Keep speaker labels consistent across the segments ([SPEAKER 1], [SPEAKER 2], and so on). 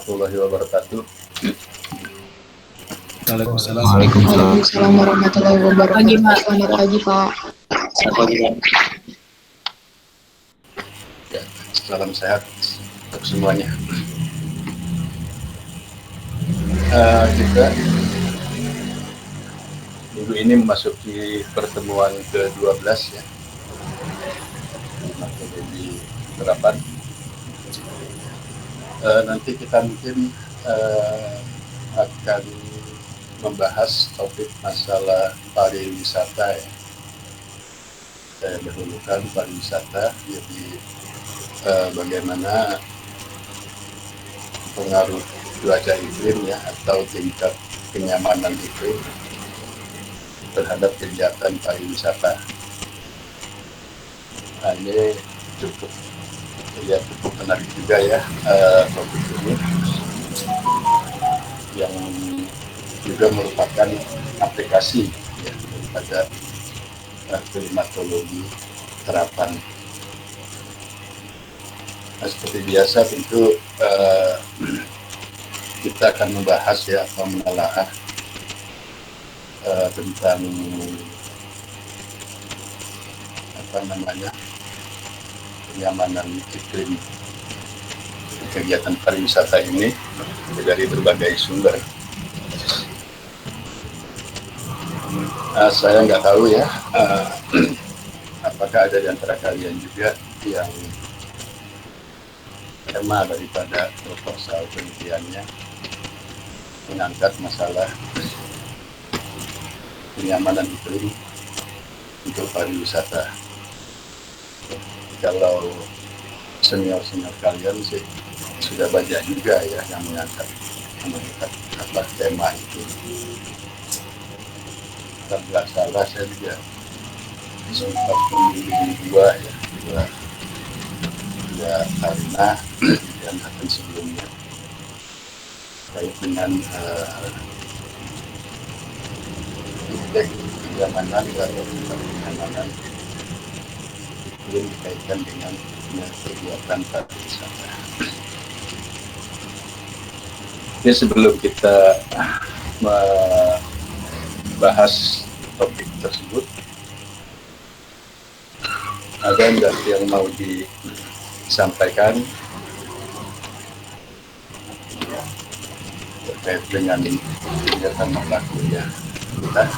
[SPEAKER 1] warahmatullahi wabarakatuh.
[SPEAKER 2] Waalaikumsalam.
[SPEAKER 3] Waalaikumsalam warahmatullahi wabarakatuh. Selamat pagi, Pak.
[SPEAKER 1] Selamat pagi, Pak. Ya, salam sehat untuk semuanya. Kita minggu ini memasuki pertemuan ke-12 ya, metodologi penerapan. Nanti kita mungkin akan membahas topik masalah pariwisata ya. Saya dahulukan pariwisata, jadi bagaimana pengaruh cuaca iklim ya atau tingkat kenyamanan iklim terhadap kegiatan pariwisata. Nah, ini cukup menarik juga ya topik ini, yang juga merupakan aplikasi ya, daripada klimatologi terapan. Nah, seperti biasa tentu kita akan membahas ya atau menelaah tentang kenyamanan iklim kegiatan pariwisata ini dari berbagai sumber. Saya nggak tahu ya apakah ada di antara kalian juga yang tema daripada proposal penelitiannya mengangkat masalah kenyamanan iklim untuk pariwisata. Kalau senior-senior kalian sih sudah banyak juga ya yang mengangkat apa tema itu. Kalau nggak salah saya juga sempat memilih dua karena yang akan sebelumnya terkait dengan indeks kenyamanan atau kenyamanan iklim dikaitkan dengan kegiatan pariwisata. Jadi sebelum kita membahas topik tersebut, ada nggak yang mau disampaikan terkait dengan kegiatan mata kuliah kita?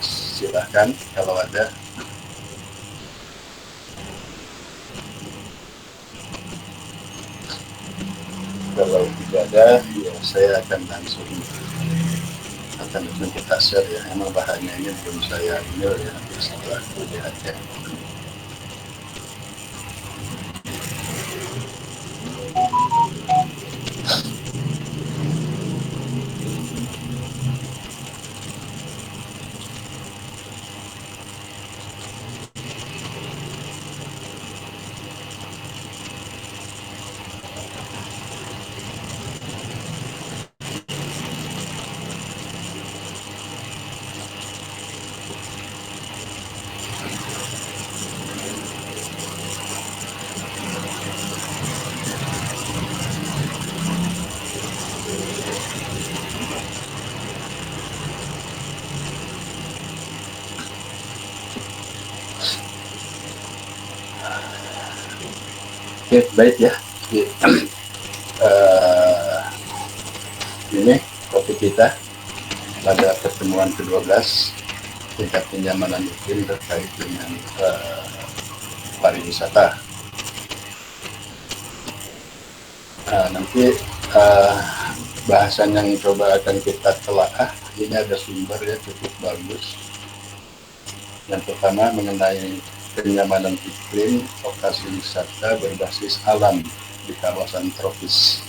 [SPEAKER 1] Silahkan kalau ada. Kalau tidak ada, ya saya akan langsung kita share ya. Emang bahannya ini belum saya email ya, nanti setelah aku lihat ya. Oke, baik ya. Ini topik kita pada pertemuan ke-12, tingkat kenyamanan iklim terkait dengan pariwisata. Nanti bahasan yang coba akan kita telaah, ini ada sumber ya cukup bagus. Yang pertama mengenai kenyamanan iklim lokasi wisata berbasis alam di kawasan tropis.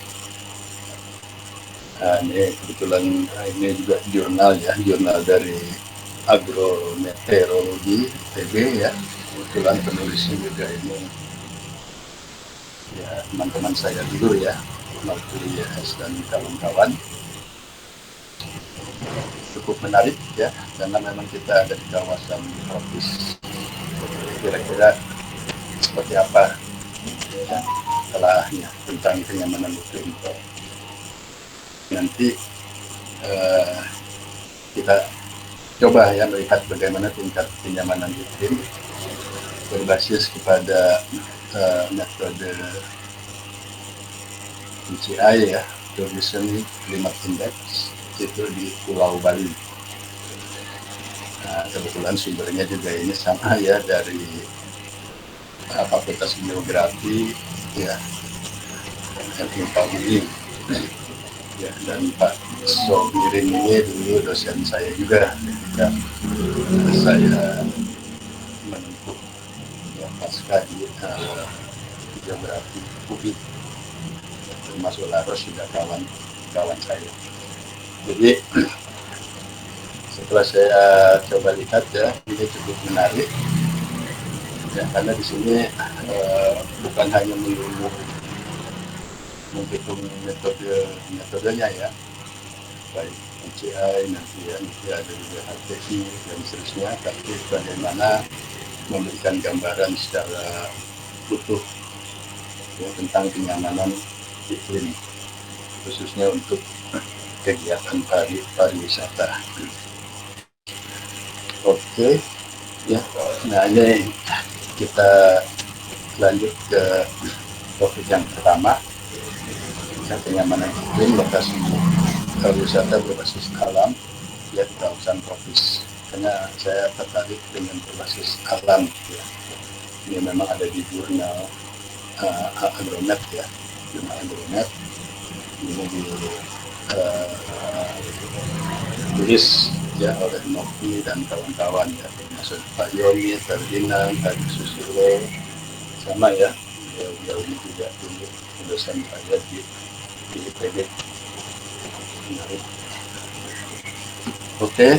[SPEAKER 1] Nah, ini kebetulan ini juga jurnal dari Agrometeorologi ITB ya. Kebetulan penulisnya juga ini ya teman-teman saya dulu ya, Markuliah dan kawan-kawan. Cukup menarik ya, karena memang kita ada di kawasan tropis. Kira-kira seperti apa ya, masalahnya tentang kenyamanan iklim. Nanti kita coba ya melihat bagaimana tingkat kenyamanan iklim berbasis kepada metode PCI ya, Tourism Climate Index, itu di Pulau Bali. Nah, kebetulan sumbernya juga ini sama ya, dari Fakultas Geografi ya, FIPAUI ya, dan Pak Sobirin ini dulu dosen saya juga ketika saya menempuh ya, pasca di geografi UI, termasuk Laros juga kawan saya. Jadi setelah saya coba lihat ya, ini cukup menarik ya, karena di sini bukan hanya melulu menghitung metodenya ya, baik PCI nanti ada juga HTI dan seterusnya, tapi bagaimana memberikan gambaran secara utuh ya, tentang kenyamanan iklim khususnya untuk kegiatan pariwisata. Oke ya, nah ini kita lanjut ke topik yang pertama, kenyamanan iklim lokasi wisata berbasis alam ya di kawasan tropis. Karena saya tertarik dengan berbasis alam ya. Ini memang ada di jurnal Agronet ya, jurnal Agronet ini ditulis ya oleh Novi dan kawan-kawan ya, termasuk Pak Yoni, Ferdinand, Tadi Susilo, sama ya, beliau ini juga dulu dosen saya di IPB. Oke,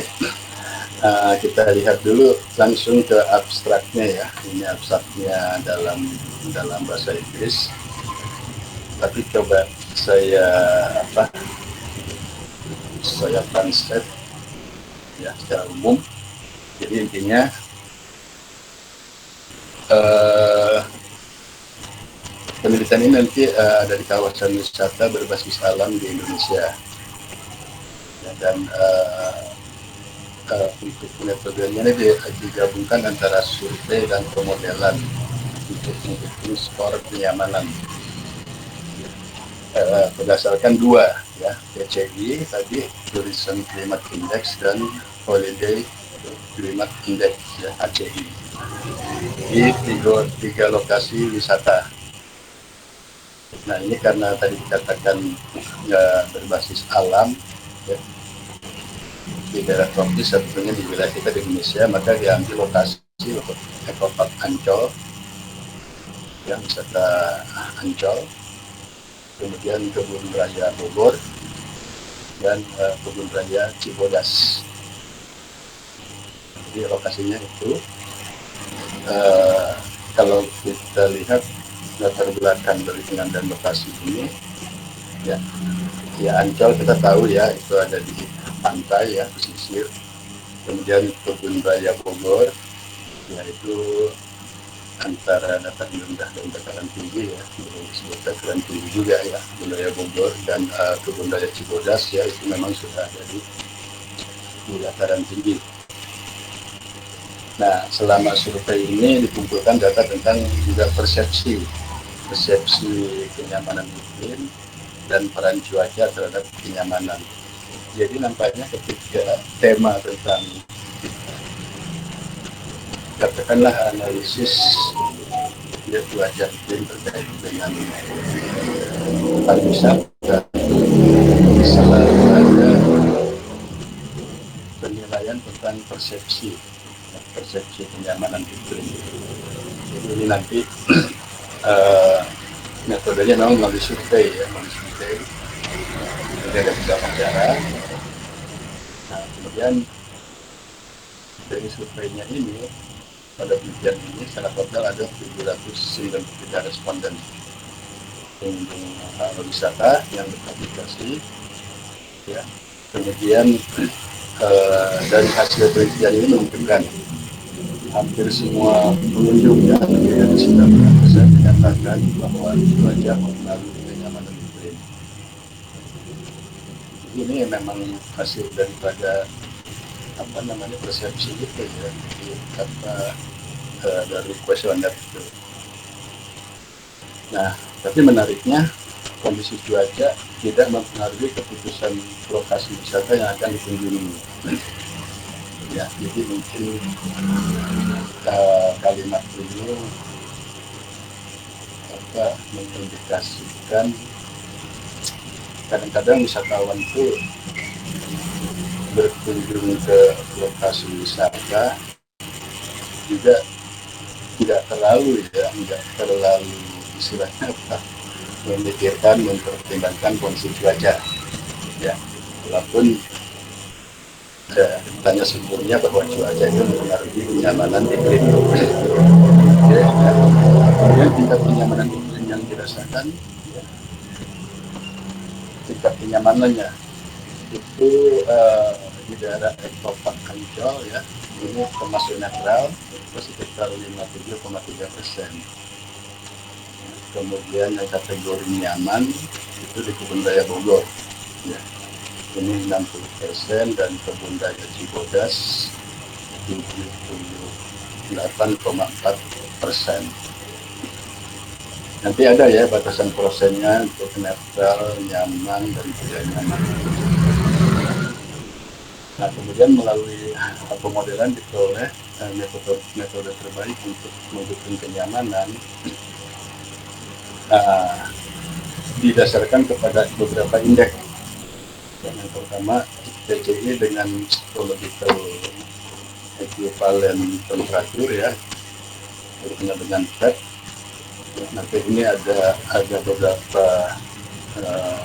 [SPEAKER 1] kita lihat dulu langsung ke abstraknya ya. Ini abstraknya dalam bahasa Inggris, tapi coba saya translate ya secara umum. Jadi intinya penelitian ini nanti ada di kawasan wisata berbasis alam di Indonesia ya, dan untuk metodenya ini digabungkan antara survei dan pemodelan untuk menghitung skor kenyamanan berdasarkan dua ya, PCI tadi, Tourism Climate Index, dan Holiday Climate Index ya, HCI, di tiga lokasi wisata. Nah ini karena tadi dikatakan berbasis alam ya, di daerah tropis, sebetulnya di wilayah kita di Indonesia, maka diambil lokasi untuk Ekopark Ancol yang wisata Ancol, kemudian Kebun Raya Bogor, dan Kebun Raya Cibodas. Jadi lokasinya itu kalau kita lihat latar belakang dari pengambilan lokasi ini ya, Ancol kita tahu ya, itu ada di pantai ya, pesisir. Kemudian Kebun Raya Bogor yaitu antara dataran rendah dan dataran tinggi ya, disebut dataran tinggi juga ya, Kebun Raya Bogor. Dan Kebun Raya Cibodas ya, itu memang sudah ada di dataran tinggi. Nah, selama survei ini dikumpulkan data tentang juga persepsi kenyamanan iklim dan peran cuaca terhadap kenyamanan. Jadi nampaknya ketika tema tentang katakanlah analisis ya, cuaca iklim terkait dengan pariwisata, selalu ada penilaian tentang persepsi kenyamanan iklim. Jadi ini nanti metodenya memang melalui survei ya, kemudian ada juga wawancara. Nah, kemudian dari surveinya ini, pada penelitian ini secara total ada 793 responden pengunjung wisata yang teraplikasi ya. Kemudian dari hasil penelitian ini menunjukkan hampir semua pengunjung ya, lebih dari 90% menyatakan bahwa cuaca mempengaruhi kenyamanan iklim. Ini memang hasil daripada persepsi itu ya, dari kuesioner itu. Nah, tapi menariknya kondisi cuaca tidak mempengaruhi keputusan lokasi wisata yang akan dikunjungi. Ya, jadi mungkin kalimat ini mengindikasikan kadang-kadang wisatawan itu berkunjung ke lokasi wisata juga tidak terlalu istilahnya mempertimbangkan kondisi cuaca ya, walaupun tanya sempurnya bahwa cuaca itu mempengaruhi kenyamanan iklim. Kemudian tingkat kenyamanan iklim yang dirasakan ya, tingkat kenyamanannya itu di daerah Ekopark Ancol ya, ini termasuk netral, itu sekitar 57,3%. Kemudian yang kategori nyaman itu di Kebun Raya Bogor ya, ini 60%, dan Kebun Raya Cibodas 78,4%. Nanti ada ya batasan prosennya untuk netral, nyaman, dan tidak nyaman. Nah, kemudian melalui pemodelan diperoleh metode terbaik untuk mendukung kenyamanan didasarkan kepada beberapa indeks. Yang pertama PCI dengan physiological equivalent temperatur ya, berhubungan dengan PET. Nanti ini ada beberapa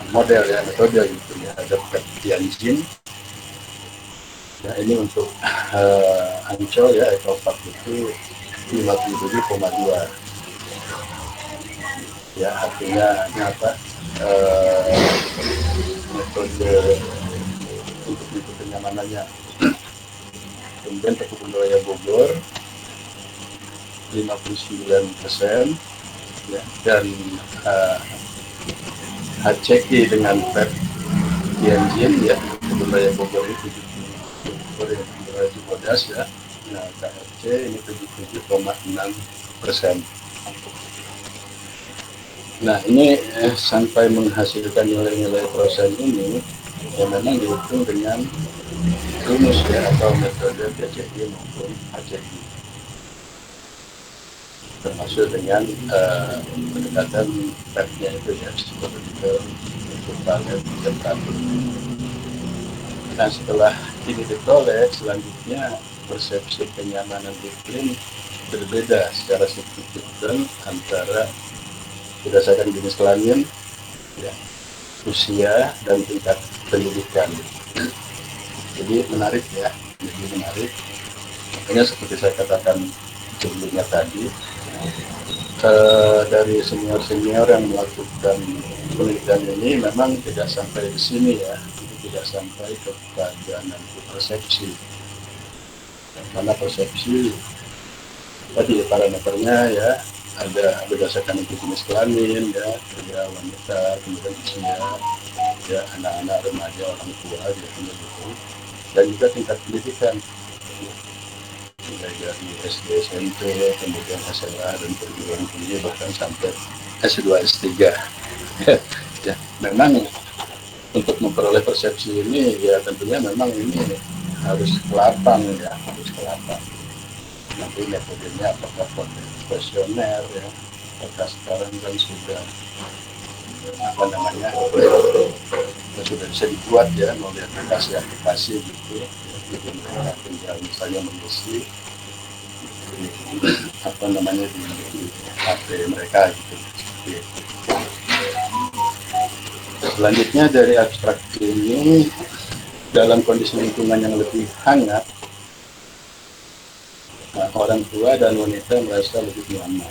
[SPEAKER 1] model ya, metode gitu ya, ada PET Tianjin. Ya, ini untuk Ancol ya, Ekopark itu 57,2. Ya, artinya apa? Metode untuk itu kenyamanannya. Kemudian ke Kebun Raya Bogor 59% ya, dan HCI dengan PET Tianjin ya, Kebun Raya Bogor itu 70%, Kebun Raya Cibodas ya, nah KRC ini 77,6%. Nah, ini sampai menghasilkan nilai-nilai persen ini yang memang dihitung dengan rumus ya, atau metode PCI maupun HCI, termasuk dengan pendekatan PET-nya itu ya, physiological equivalent temperatur. Nah, setelah ini diperoleh, selanjutnya persepsi kenyamanan iklim berbeda secara signifikan antara berdasarkan jenis kelamin, ya, usia, dan tingkat pendidikan. Jadi menarik ya, Makanya seperti saya katakan sebelumnya tadi, dari senior yang melakukan penelitian ini memang tidak sampai di sini ya, tidak sampai kepada nanti persepsi. Karena persepsi tadi parameternya ya, ada berdasarkan jenis kelamin ya, pria, wanita, kemudian usia ya, anak-anak, remaja, orang tua gitu, dan juga tingkat pendidikan mulai dari SD, SMP, kemudian SMA, dan perguruan tinggi, bahkan sampai S2, S3. Ya, memang untuk memperoleh persepsi ini ya tentunya memang ini harus kelapang ya, Nanti metodenya apakah kuesioner ya, apakah sekarang kan sudah sudah bisa dibuat ya melalui aplikasi gitu. Jadi mereka tinggal misalnya mengisi di HP mereka gitu. Selanjutnya dari abstrak ini, dalam kondisi lingkungan yang lebih hangat, orang tua dan wanita merasa lebih nyaman.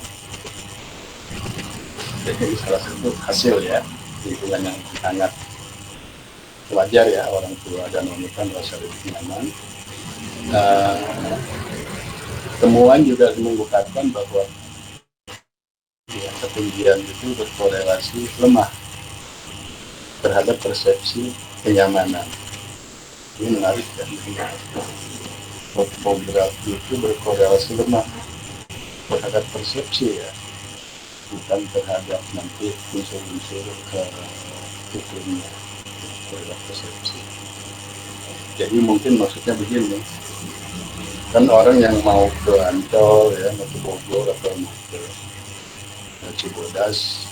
[SPEAKER 1] Jadi salah satu hasil ya, lingkungan yang lebih hangat. Wajar ya orang tua dan wanita merasa lebih nyaman. Temuan juga mengungkapkan bahwa ya, ketinggian itu berkorelasi lemah terhadap persepsi kenyamanan. Ini menarik kan? Topografi itu berkorelasi lemah terhadap persepsi ya, bukan terhadap nanti unsur-unsur hukumnya, terhadap persepsi. Jadi mungkin maksudnya begini, kan orang yang mau ke Ancol ya, mau ke Bogor atau mau ke Cibodas,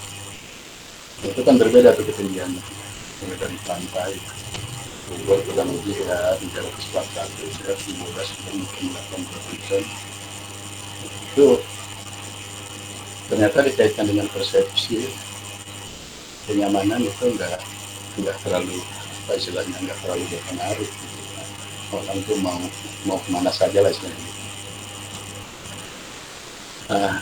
[SPEAKER 1] itu kan berbeda tuh ketinggiannya, mulai dari pantai. Bogor kurang lebih ya 341 ya, Cibodas mungkin 80%. Itu ternyata dikaitkan dengan persepsi kenyamanan itu enggak terlalu, apa istilahnya, enggak terlalu berpengaruh gitu. Orang tuh mau kemana saja lah istilahnya. Nah,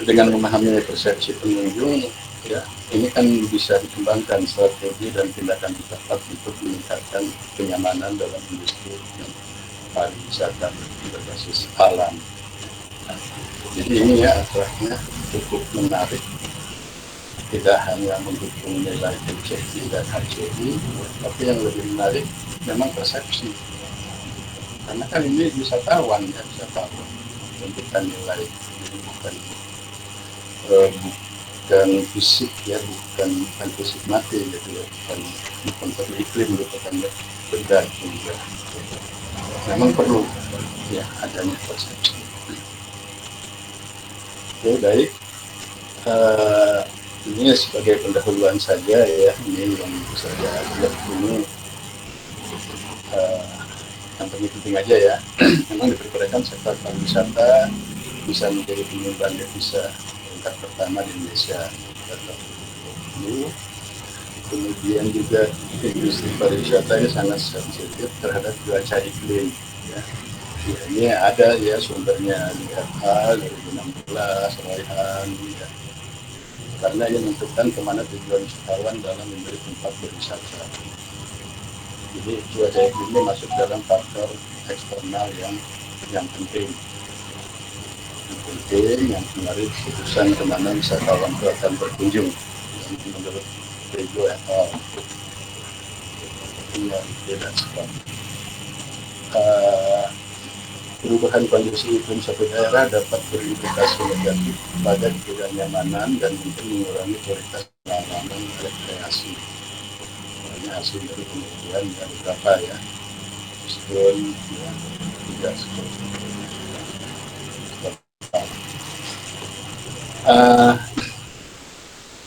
[SPEAKER 1] dengan memahami persepsi pengunjung ya, ini kan bisa dikembangkan strategi dan tindakan tepat untuk meningkatkan kenyamanan dalam industri pariwisata berbasis alam. Nah, jadi ini ya atrasnya cukup menarik, tidak hanya mendukung nilai HCI dan HCI, tapi yang lebih menarik memang persepsi, karena kan ini wisatawan ya, wisatawan bukan nilai, jadi bukan fisik ya, bukan fisik mati gitu ya, bukan iklim gitu kan ya, benda juga. Memang perlu ya adanya persepsi. Oke, baik. Ini sebagai pendahuluan saja ya, ini yang bisa saya lihat ini yang penting aja ya. Memang diperkirakan sektor pariwisata bisa menjadi penyumbang devisa tingkat pertama di Indonesia. Kemudian juga industri pariwisata ini sangat sensitif terhadap cuaca iklim ya. Ya, ini ada ya sumbernya di FH 2016 Raihan ya. Karena ini menentukan kemana tujuan wisatawan dalam memberi tempat berwisata. Jadi cuaca iklim ini masuk dalam faktor eksternal yang penting. Yang menarik keputusan kemana wisatawan itu akan berkunjung. Menurut Tego et al. Ini tidak sekali. Perubahan kondisi iklim suatu daerah dapat berimplikasi negatif pada ketidaknyamanan dan mungkin mengurangi kualitas pengalaman rekreasi. Ini hasil dari penelitian yang beberapa ya, meskipun ya, tidak seperti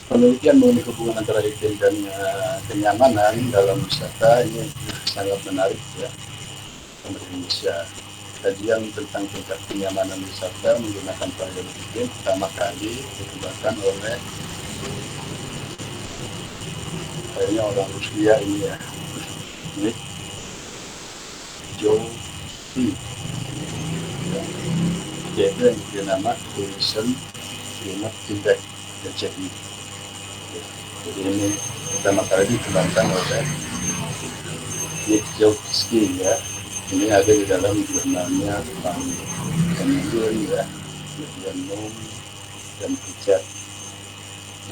[SPEAKER 1] penelitian mengenai hubungan antara iklim dan kenyamanan dalam wisata ini sangat menarik ya. Pemerintah Indonesia, kajian tentang tingkat kenyamanan wisata menggunakan variabel iklim pertama kali dikembangkan oleh kayaknya orang Rusia ini ya, Nick Joe ya. Yaitu yang diberi nama Tourism Climate Index (TCI). Jadi ini pertama kali dikembangkan oleh Nick Jowski ya. Ini ada di dalam jurnalnya Kemudian ya, Medium dan Pijat.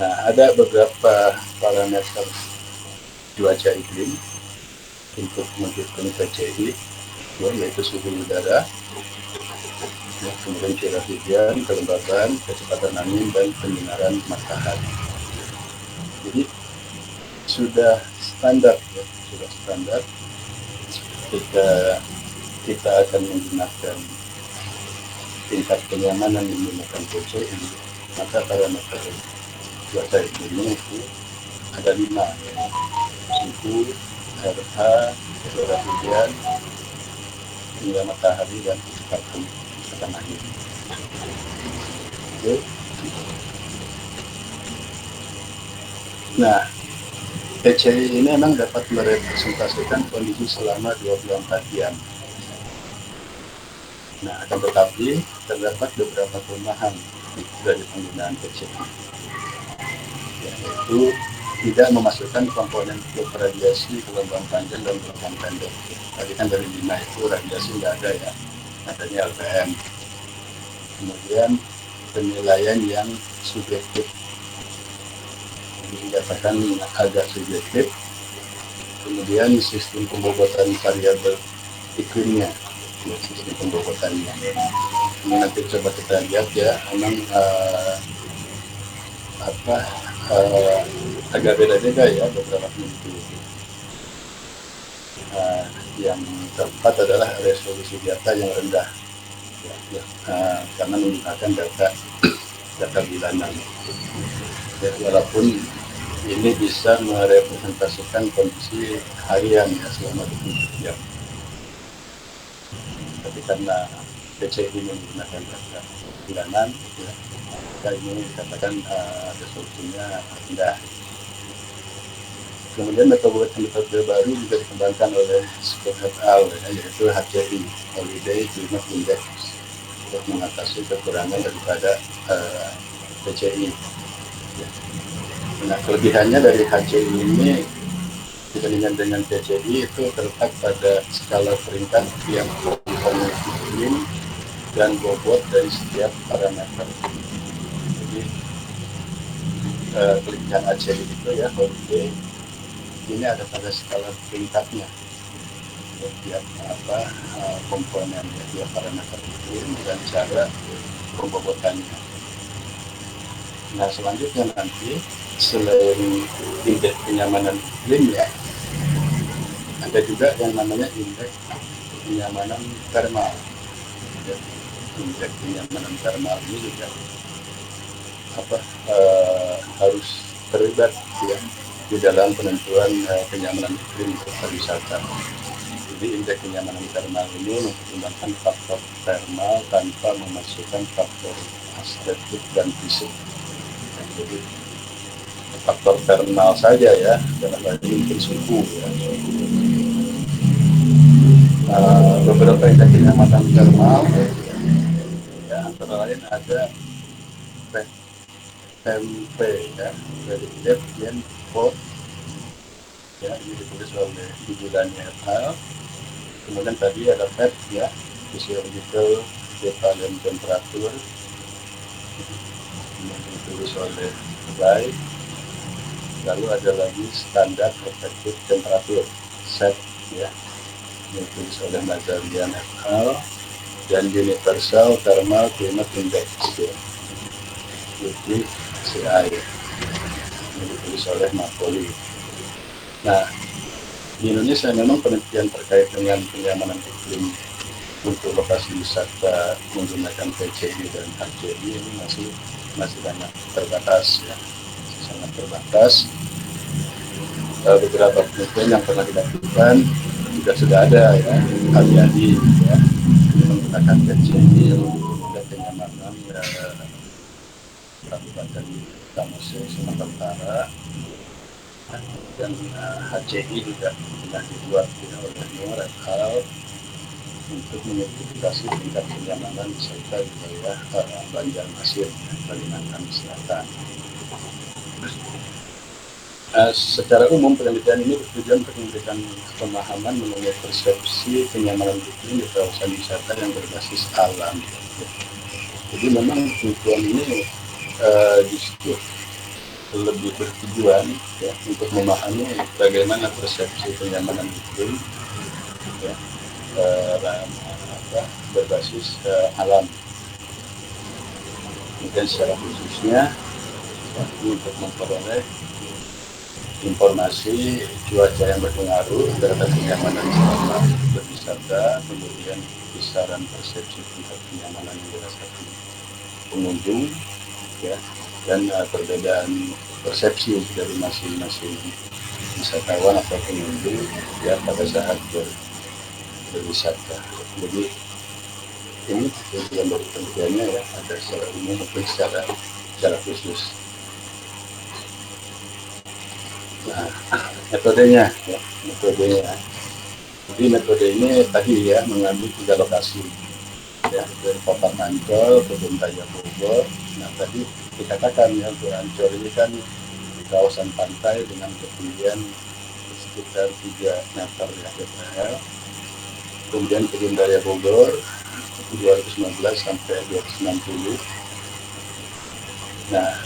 [SPEAKER 1] Nah, ada beberapa parameter cuaca iklim untuk menentukan PCI, yaitu suhu udara, ya, kemudian curah hujan, kelembaban, kecepatan angin, dan penyinaran matahari. Jadi sudah standar ya, ketika kita akan menggunakan tingkat kenyamanan menggunakan PCI, maka parameter cuaca iklimnya itu ada 5 ya. Suhu, RH, curah hujan, hingga matahari, dan kecepatan angin. Oke. Nah, PCI ini memang dapat merepresentasikan kondisi selama 24 jam. Nah, akan tetapi terdapat beberapa kelemahan dari penggunaan PCI, yaitu tidak memasukkan komponen untuk radiasi gelombang panjang dan gelombang pendek. Tadi kan dari 5 itu radiasi nggak ada ya, adanya LPM. Kemudian penilaian yang subjektif, dikatakan agak subjektif. Kemudian sistem pembobotan variabel iklimnya, sistem pembobotannya. Ini nanti coba kita lihat ya, memang agak beda-beda ya beberapa peneliti. Yang keempat adalah resolusi data yang rendah, karena menggunakan data bulanan. Ya, walaupun ini bisa merepresentasikan kondisi harian ya selama 24 jam. Tapi karena PCI menggunakan data bulanan, ya, maka ini dikatakan resolusinya rendah. Kemudian metode baru juga dikembangkan oleh Scott et al. Yaitu HCI, Holiday Climate Index, untuk mengatasi kekurangan daripada PCI. Ya. Nah, kelebihannya dari HCI ini dibandingkan dengan PCI itu terletak pada skala peringkat yang komponen iklim dan bobot dari setiap parameter. Jadi kelebihan HCI itu ya, Holiday ini ada pada skala peringkatnya, setiap komponen, setiap parameter iklim dan cara pembobotannya. Nah, selanjutnya nanti selain indeks kenyamanan iklim ya, ada juga yang namanya indeks kenyamanan termal. Ya, indeks kenyamanan termal ini juga harus terlibat ya di dalam penentuan kenyamanan iklim untuk pariwisata. Jadi indeks kenyamanan termal ini mempertimbangkan faktor termal tanpa memasukkan faktor estetik dan fisik. Jadi faktor termal saja ya, dalam hal ini mungkin suhu ya. Beberapa indeks kenyamanan termal ya, antara lain ada PMP ya, Predicted Mean Code ya, ini ditulis oleh Ibu Daniel et al. Kemudian tadi ada PET ya, Physiological Prevalent Temperature, yang ditulis oleh Lai. Lalu ada lagi Standard Effective Temperature SET ya, yang ditulis oleh Nazarian et al. Dan Universal Thermal Climate Index ya, UTCI, yang ditulis oleh Napoli. Nah, di Indonesia memang penelitian terkait dengan kenyamanan iklim untuk lokasi wisata menggunakan PCI dan HCI ini masih banyak terbatas ya, masih sangat terbatas. Beberapa penelitian yang pernah dilakukan juga sudah ada ya, ahli-ahli ya, menggunakan PCI untuk kenyamanan Kabupaten Samosir, Sumatera Utara, dan HCI juga sudah dibuat oleh Nur et al. Untuk mengidentifikasi tingkat kenyamanan serta wilayah Banjarmasin, Kalimantan Selatan. Secara umum penelitian ini bertujuan untuk memberikan pemahaman mengenai persepsi kenyamanan iklim di kawasan wisata yang berbasis alam. Jadi memang penelitian ini justru lebih bertujuan ya, untuk memahami bagaimana persepsi kenyamanan iklim ya, berbasis alam. Kemudian secara khususnya untuk memperoleh informasi cuaca yang berpengaruh terhadap kenyamanan selama berwisata, kemudian kisaran persepsi tingkat kenyamanan yang dirasakan pengunjung ya, dan perbedaan persepsi dari masing-masing wisatawan atau pengunjung ya pada saat berwisata. Jadi ini tujuan dari penelitiannya ya, ada secara umum maupun secara khusus. Nah, metodenya. Jadi metode ini tadi ya mengambil 3 lokasi ya, dari Kota Ancol, Kebun Raya Bogor. Nah tadi dikatakan ya, untuk Ancol ini kan di kawasan pantai dengan ketinggian sekitar 3 meter ya DPL. Kemudian Kebun Raya Bogor 215 sampai 260. Nah,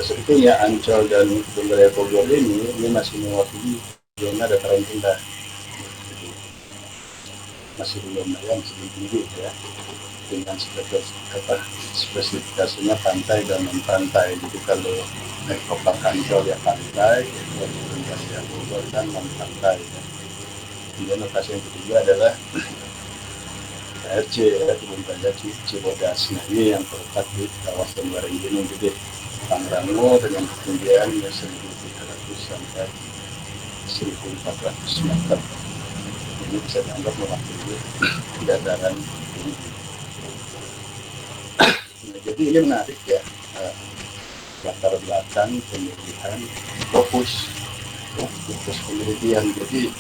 [SPEAKER 1] sebetulnya Ancol dan Kebun Raya Bogor ini masih mewakili zona dataran rendah, masih belum tinggi ya, dengan spesifikasinya pantai dan non pantai. Jadi kalau naik Kopang Ancol ya pantai, Kebun Raya Bogor kan non pantai. Kemudian lokasi yang ketiga adalah KRC ya, Kebun Raya Cibodas. Nah ini yang terletak di kawasan Lereng Gunung Gede Pangrango dengan ketinggian 1.300 sampai 1.400 meter. Ini bisa dianggap mewakili dataran tinggi. Nah, jadi ini menarik ya, latar belakang pemilihan fokus penelitian. Jadi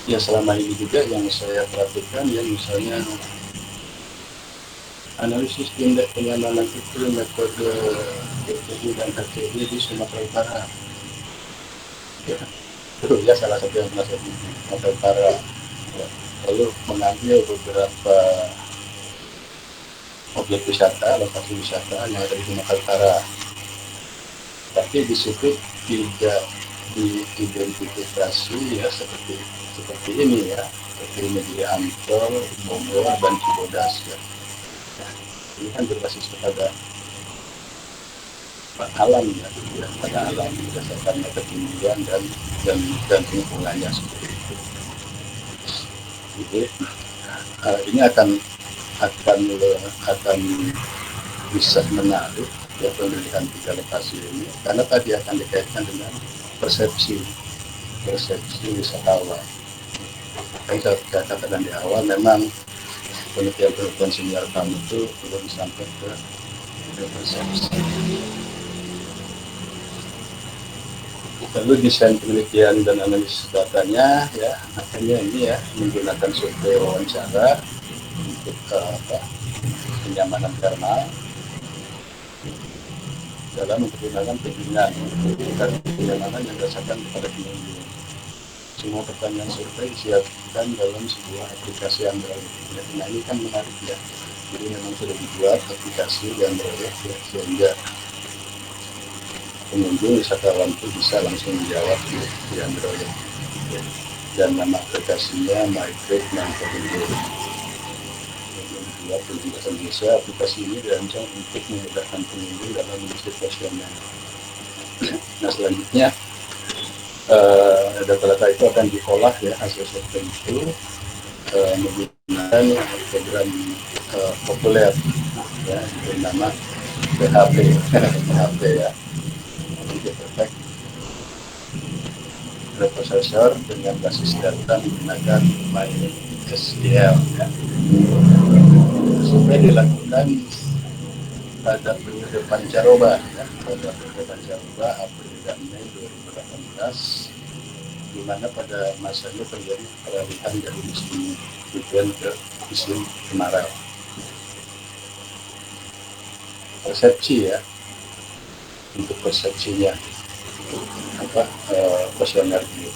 [SPEAKER 1] ya selama ini juga yang saya perhatikan ya, misalnya analisis tindak penyamanan itu metode PTI dan KTI di Sumatera Utara ya, itu ya salah satu yang masuk di Sumatera Utara ya. Lalu mengambil beberapa objek wisata, lokasi wisata yang ada di Sumatera Utara, tapi di situ tidak diidentifikasi ya seperti ini ya, seperti ini di Ancol, Bogor, dan Cibodas ya. Ini kan berbasis kepada alam ya, pada alam berdasarkan ketinggian dan lingkungannya seperti itu. Jadi ini akan bisa menarik ya pemilihan 3 lokasi ini, karena tadi akan dikaitkan dengan persepsi wisatawan. Yang saya katakan di awal, memang penelitian senior kami itu belum sampai ke persepsi. Lalu desain penelitian dan analisis datanya ya, akhirnya ini ya menggunakan survei wawancara untuk kenyamanan thermal dalam mempergunakan perizinan kenyamanan yang berdasarkan kepada pengunjung. Semua pertanyaan survei disiapkan dalam sebuah aplikasi Android. Nah ini kan menarik ya. Jadi memang sudah dibuat aplikasi di Android ya, sehingga pengunjung wisatawan itu bisa langsung menjawab di Android ya. Dan nama aplikasinya MyTrip Manpower. Dibuat di bahasa Indonesia. Aplikasi ini dirancang untuk memudahkan pengunjung dalam mengisi kuesioner. Nah selanjutnya data-data itu akan diolah ya, hasil survei itu menggunakan program populer ya, bernama PHP ya, jadi perfect preprocessor dengan basis data menggunakan MySQL ya. Survei dilakukan pada periode pancaroba ya, April dan Mei 2018, di mana pada masa itu terjadi peralihan dari musim hujan ke musim kemarau. Persepsi ya, untuk persepsinya kuesioner ini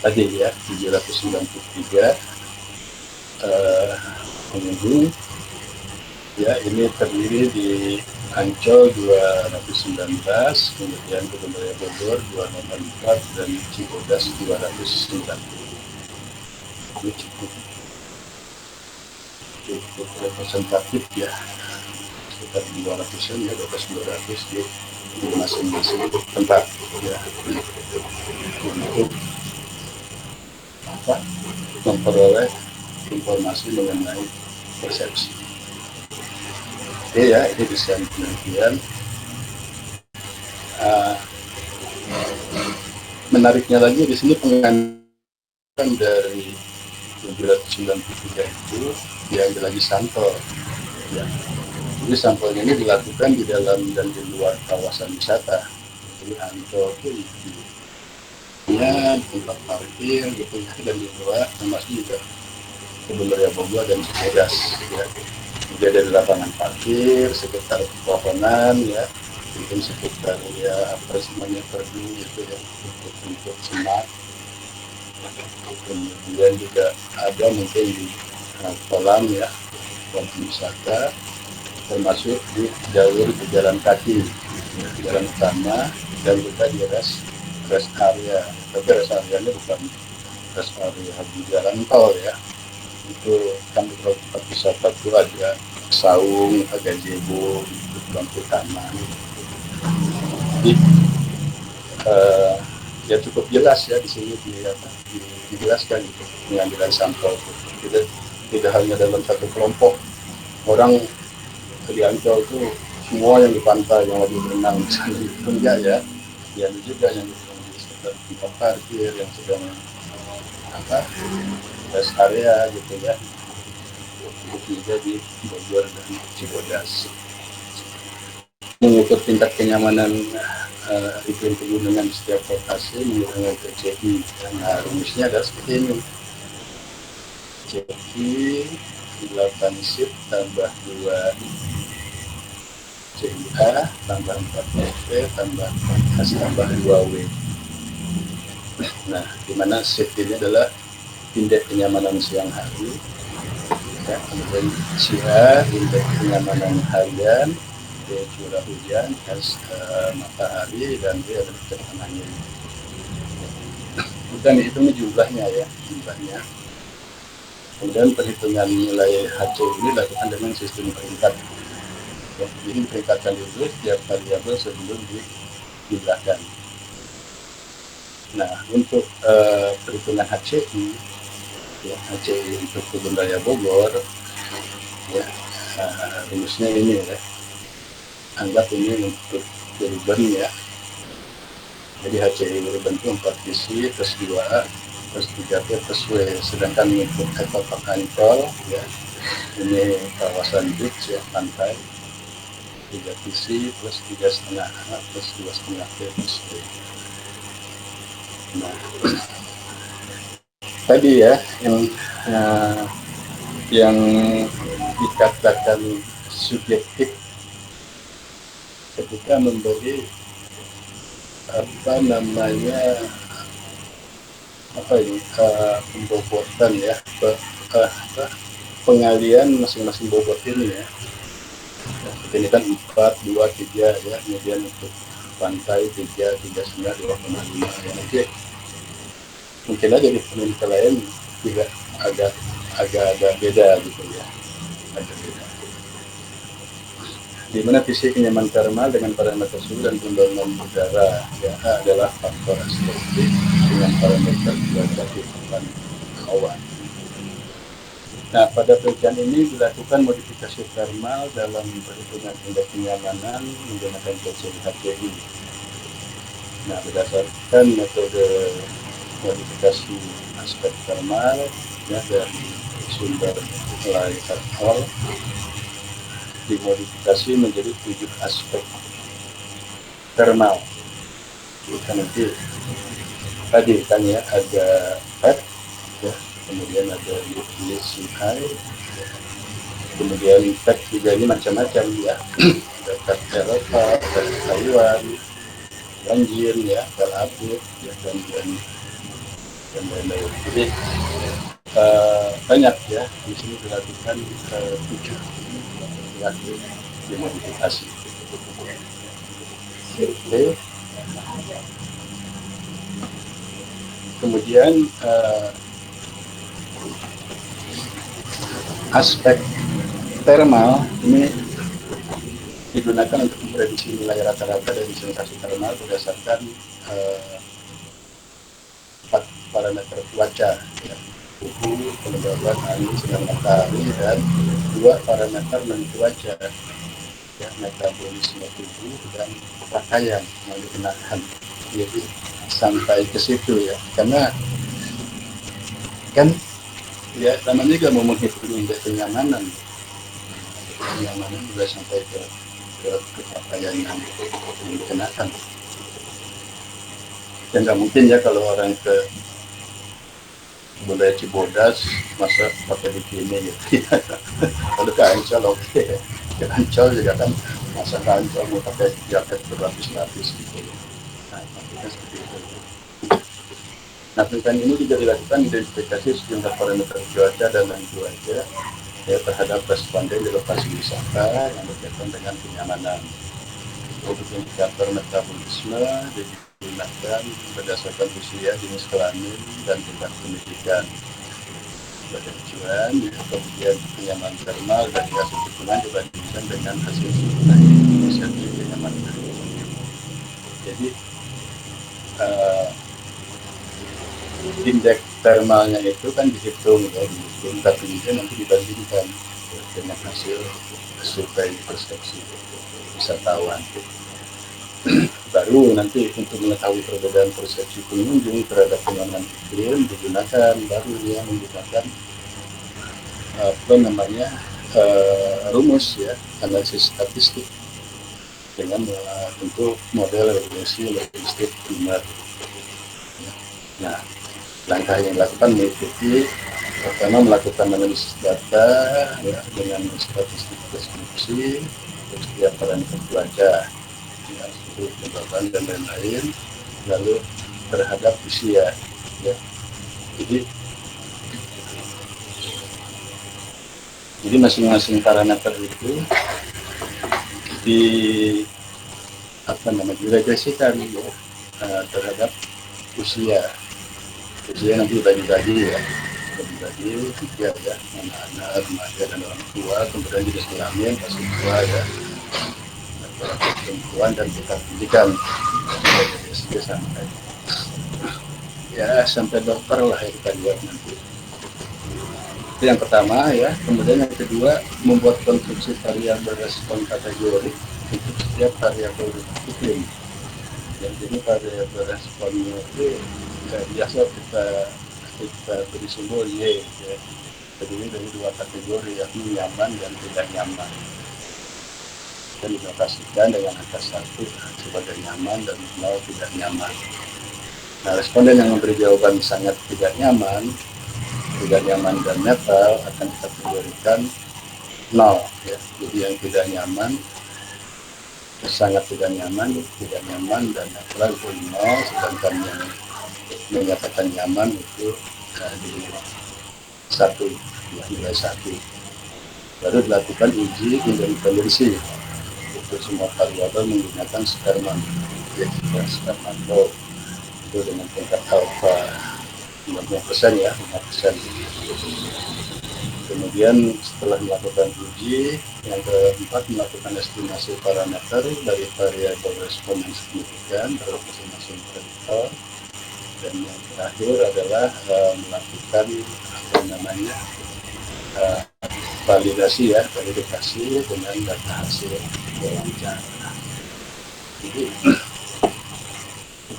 [SPEAKER 1] tadi ya 793 pengunjung ya, ini terdiri di Ancol 219, kemudian Kebun Raya Bogor 284 dan Cibodas 290. Ini cukup representatif ya, sekitar 200-an ya, 200 di masing-masing tempat ya, untuk memperoleh informasi mengenai persepsi. Oke ya, ini desain penelitian. Menariknya lagi di sini pengambilan dari 793 itu diambil lagi sampel ya. Jadi sampelnya ini dilakukan di dalam dan di luar kawasan wisata. Jadi Ancol itu tempat parkir gitu ya, dan di luar termasuk juga Kebun Raya Bogor dan Cibodas ya. Jadi ada di lapangan parkir, sekitar pohonan ya, mungkin sekitar ya apa namanya perdu gitu ya, untuk semak. Kemudian juga ada mungkin di kolam ya, kolam wisata, termasuk di jalur pejalan kaki, ya, jalan utama, dan juga di rest area. Tapi rest area-nya bukan rest area di jalan tol ya. Itu kan beberapa tempat wisata itu ada saung, ada gazebo, lampu taman. Jadi ya cukup jelas ya di sini dijelaskan gitu, pengambilan sampel. Tidak hanya dalam satu kelompok orang di Ancol itu semua yang di pantai yang lagi berenang itu enggak ya. Ya juga yang di sekitar tempat parkir yang sedang rest area gitu ya. Juga di Bogor dan Cibodas. Mengukur tingkat kenyamanan iklim pegunungan di setiap lokasi menggunakan CI. Nah, rumusnya adalah seperti ini. CI 8 sip tambah 2 CIA tambah 4 FV tambah 4 S tambah 2 W. Nah, di mana sip ini adalah indeks kenyamanan siang hari. Ya, kemudian CA indeks kenyamanan harian, curah hujan, matahari, dan dia adalah kecepatan angin. Bukan dihitung jumlahnya ya, jumlahnya. Kemudian perhitungan nilai HC ini dilakukan dengan sistem peringkat. Ya, jadi diperingkatkan dulu setiap variabel sebelum dijumlahkan. Nah, untuk perhitungan HCI, ya, HCI untuk Kebun Raya Bogor, ya, rumusnya ini ya. Anggap ini untuk urban ya. Jadi HCI urban itu 4 visi plus 2A plus 3P plus W. Sedangkan untuk Ekopark Ancol ya, ini kawasan beach ya, pantai, 3 visi plus 3,5A plus 2,5P plus W. Nah, tadi ya yang dikatakan subjektif ketika memberi pembobotan ya, pengalian masing-masing bobot ini ya. Ini kan 4, 2, 3 ya, kemudian untuk pantai 3, 3,9, 2,5 ya. Nanti mungkin aja di penelitian lain juga agak beda gitu ya, agak beda. Di mana visi kenyamanan termal dengan parameter suhu dan pembangunan udara ya adalah faktor estetik dengan parameter kualitatif awan. Nah, pada penelitian ini dilakukan modifikasi termal dalam perhitungan indeks kenyamanan menggunakan PCI HCI. Nah, berdasarkan metode modifikasi aspek termal ya, dari sumber mulai termal dimodifikasi menjadi 7 aspek termal. Kita nanti tadi kan ya ada PET ya, kemudian ada UCI, kemudian PET juga ini macam-macam ya. Ada PET Eropa, PET Taiwan, banjir ya, Belabut ya, dan lain-lain. Jadi banyak ya di sini dilakukan 7 dimodifikasi. Oke. Kemudian aspek termal ini digunakan untuk memprediksi nilai rata-rata dari sensasi termal berdasarkan 4 parameter cuaca ya. Suhu, kelembaban angin, sinar matahari, dan 2 parameter non cuaca ya, metabolisme tubuh dan pakaian yang dikenakan. Jadi sampai ke situ ya, karena kan ya namanya juga mau menghitung indeks kenyamanan juga sampai ke pakaian yang dikenakan. Dan nggak mungkin ya kalau orang ke Budaya Cibodas masa pakai bikini gitu ya. Kalau ke Ancol oke. Ke Ancol juga kan masa ke Ancol mau pakai jaket berlapis-lapis gitu. Nah, maksudnya seperti itu. Nah, penelitian ini juga dilakukan identifikasi sejumlah parameter cuaca dan lain cuaca ya terhadap responden di lokasi wisata yang berkaitan dengan kenyamanan. Untuk indikator metabolisme digunakan berdasarkan usia, jenis kelamin, dan tingkat pendidikan. Sebagai tujuan, kemudian kenyamanan termal dan hasil hitungan dibandingkan dengan hasil hitungan persepsi kenyamanan. Jadi indeks termalnya itu kan dihitung, tapi juga nanti dibandingkan dengan hasil survei persepsi wisatawan. Baru nanti untuk mengetahui perbedaan persepsi pengunjung terhadap penyamanan iklim digunakan baru dia menggunakan rumus ya, analisis statistik dengan bentuk model regresi logistik primer. Nah, langkah yang dilakukan mengikuti pertama melakukan analisis data ya, dengan statistik deskripsi untuk setiap parameter cuaca ya, suhu, kelembaban dan lain-lain, lalu terhadap usia ya. Jadi masing-masing parameter itu diregresikan ya, terhadap usia nanti dibagi-bagi ya, tiga ya, anak-anak, remaja dan orang tua, kemudian jenis kelamin, pasti tua ya, perempuan dan tingkat pendidikan sampai dokter lah yang kita lihat nanti. Itu yang pertama ya. Kemudian yang kedua, membuat konstruksi variabel respon kategori untuk setiap variabel iklim. Jadi variabel responnya itu biasa kita beri simbol Y ya. Terdiri dari dua kategori, yakni nyaman dan tidak nyaman. Dan dilokasikan dengan angka 1 sebagai nyaman dan 0 tidak nyaman. Nah, responden yang memberi jawaban sangat tidak nyaman dan netral akan kita kategorikan 0 ya. Jadi yang tidak nyaman, sangat tidak nyaman dan netral itu 0, sedangkan yang menyatakan nyaman itu di 1 ya, nilai 1. Baru dilakukan uji independensi untuk semua variabel menggunakan Sperman ya, Sperman law itu dengan tingkat alfa 50% ya, 5%. Kemudian setelah melakukan uji, yang keempat melakukan estimasi parameter dari variabel respon yang signifikan terhadap masing-masing prediktor. Dan yang terakhir adalah melakukan validasi dengan data hasil wawancara. Jadi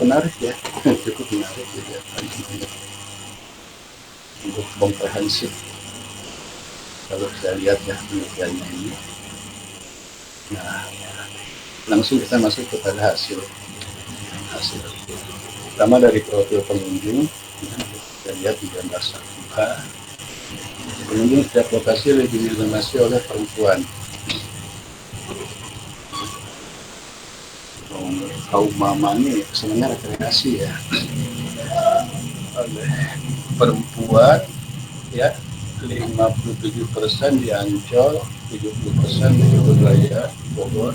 [SPEAKER 1] menarik ya, cukup menarik ya, untuk komprehensif. Kalau saya lihat ya penelitiannya ini, nah langsung kita masuk kepada hasil. Pertama dari profil pengunjung, kita lihat di gambar 1A. Pengunjung setiap lokasi lebih didominasi oleh perempuan. Kaum mama ini sebenarnya rekreasi ya, oleh perempuan ya, 57% di Ancol, 70% di Surabaya, Bogor,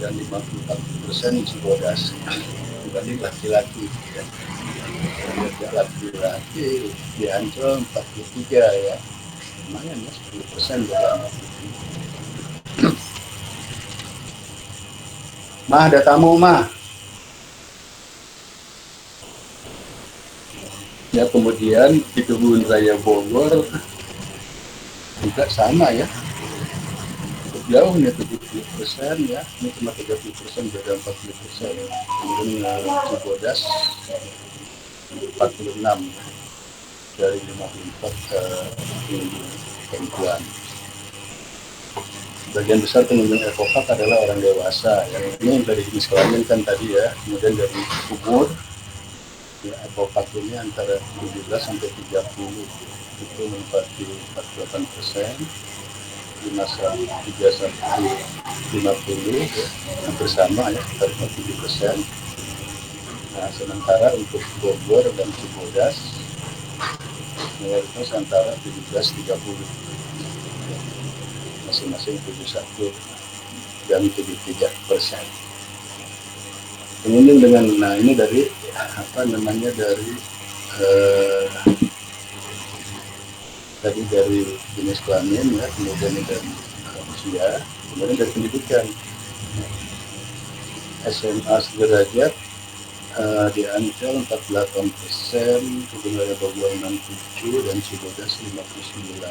[SPEAKER 1] dan 54% di Cibodas. Dibanding laki-laki ya. Laki-laki di Ancol 43 ya, lumayan ya, 10% ya. Mah, ada tamu mah. Ya, kemudian di Kebun Raya Bogor juga sama ya, jauh nih 70% ya, ini cuma 30%, beda 40%. Kemudian Cibodas 46 ya, dari 54 ke perempuan. Bagian besar pengunjung Ecopark adalah orang dewasa. Yang ini dari jenis kelamin kan tadi ya, kemudian dari umur ya, Ecopark ini antara 17 sampai 30 itu menempati 48%, di masa 3 sampai 50 ya, hampir sama ya, sekitar 47%. Nah, sementara untuk Bogor dan Cibodas mayoritas antara 17-30, masing-masing 71 dan 73%. Pengunjung dengan, nah ini dari dari dari jenis kelamin ya, kemudian dari usia, kemudian dari pendidikan. SMA sederajat di Ancol 48%, Kedung Bogor 67, dan Cibodas 59.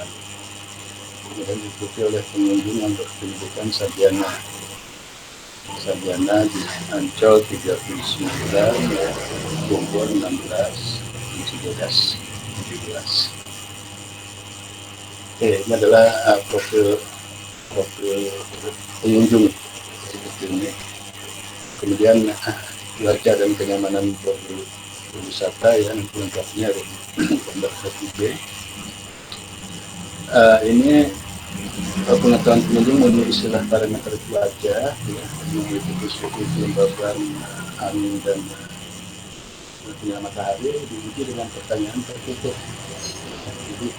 [SPEAKER 1] Kemudian diikuti oleh pengunjung yang berpendidikan sarjana. Sarjana di Ancol 39, Bogor 16, dan Cibodas 17. Oke, ini adalah profil pengunjung seperti ini. Kemudian cuaca dan kenyamanan berwisata ya, lengkapnya ada di gambar 1B. Ini pengetahuan pengunjung mengenai istilah parameter cuaca ya, mengikuti suhu, kelembaban angin dan sinar matahari diuji dengan pertanyaan tertutup. Jadi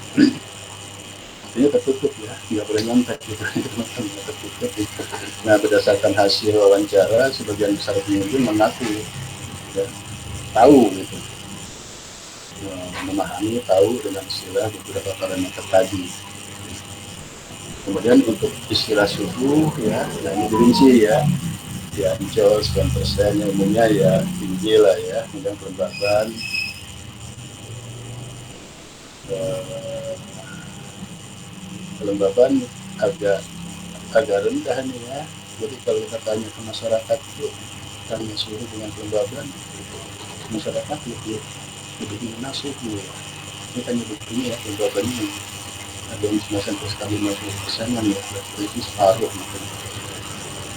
[SPEAKER 1] ini tertutup ya, nggak boleh nyontek gitu, tertutup. Nah, berdasarkan hasil wawancara, sebagian besar pengunjung mengaku ya, tahu gitu, memahami, tahu dengan istilah beberapa parameter tadi. Kemudian untuk istilah suhu ya, nah ini dirinci ya, di Ancol 9%, yang umumnya ya tinggi lah ya, kemudian kelembaban kelembaban agak rendah nih ya. Jadi kalau kita tanya ke masyarakat itu tanya suhu dengan kelembaban, masyarakat lebih mengenal suhu ya. Ini kan buktinya ya, kelembabannya ada yang cuma sampai sekali 50%-an ya, itu separuh gitu.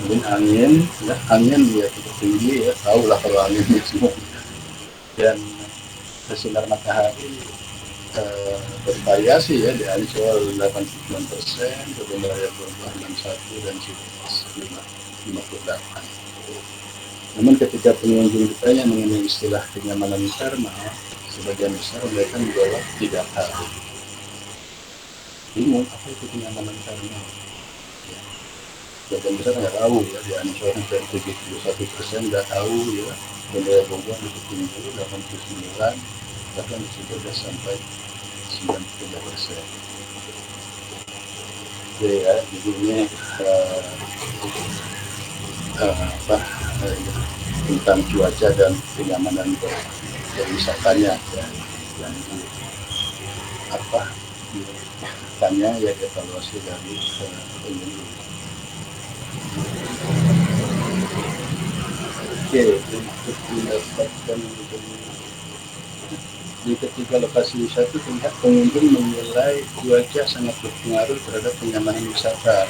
[SPEAKER 1] Kemudian angin ya cukup tinggi ya, tahu lah kalau anginnya semua. Dan sinar matahari bervariasi ya, di Ancol 89%, Kedung Bogor 61, dan Cibodas 58. Namun ketika pengunjung ditanya mengenai istilah kenyamanan thermal, sebagian besar mereka menjawab tidak tahu. Bingung apa itu kenyamanan thermal? Ya, sebagian besar nggak tahu ya, di Ancol sampai 71% nggak tahu ya, Kedung Bogor 77, 89, bahkan di Cibodas sampai 93%. Oke ya, jadi ini tentang cuaca dan kenyamanan berwisatanya ya, yang ditanya ya, evaluasi dari pengunjung. Oke, untuk mendapatkan di ketiga lokasi wisata, pihak pengunjung menilai cuaca sangat berpengaruh terhadap kenyamanan wisata.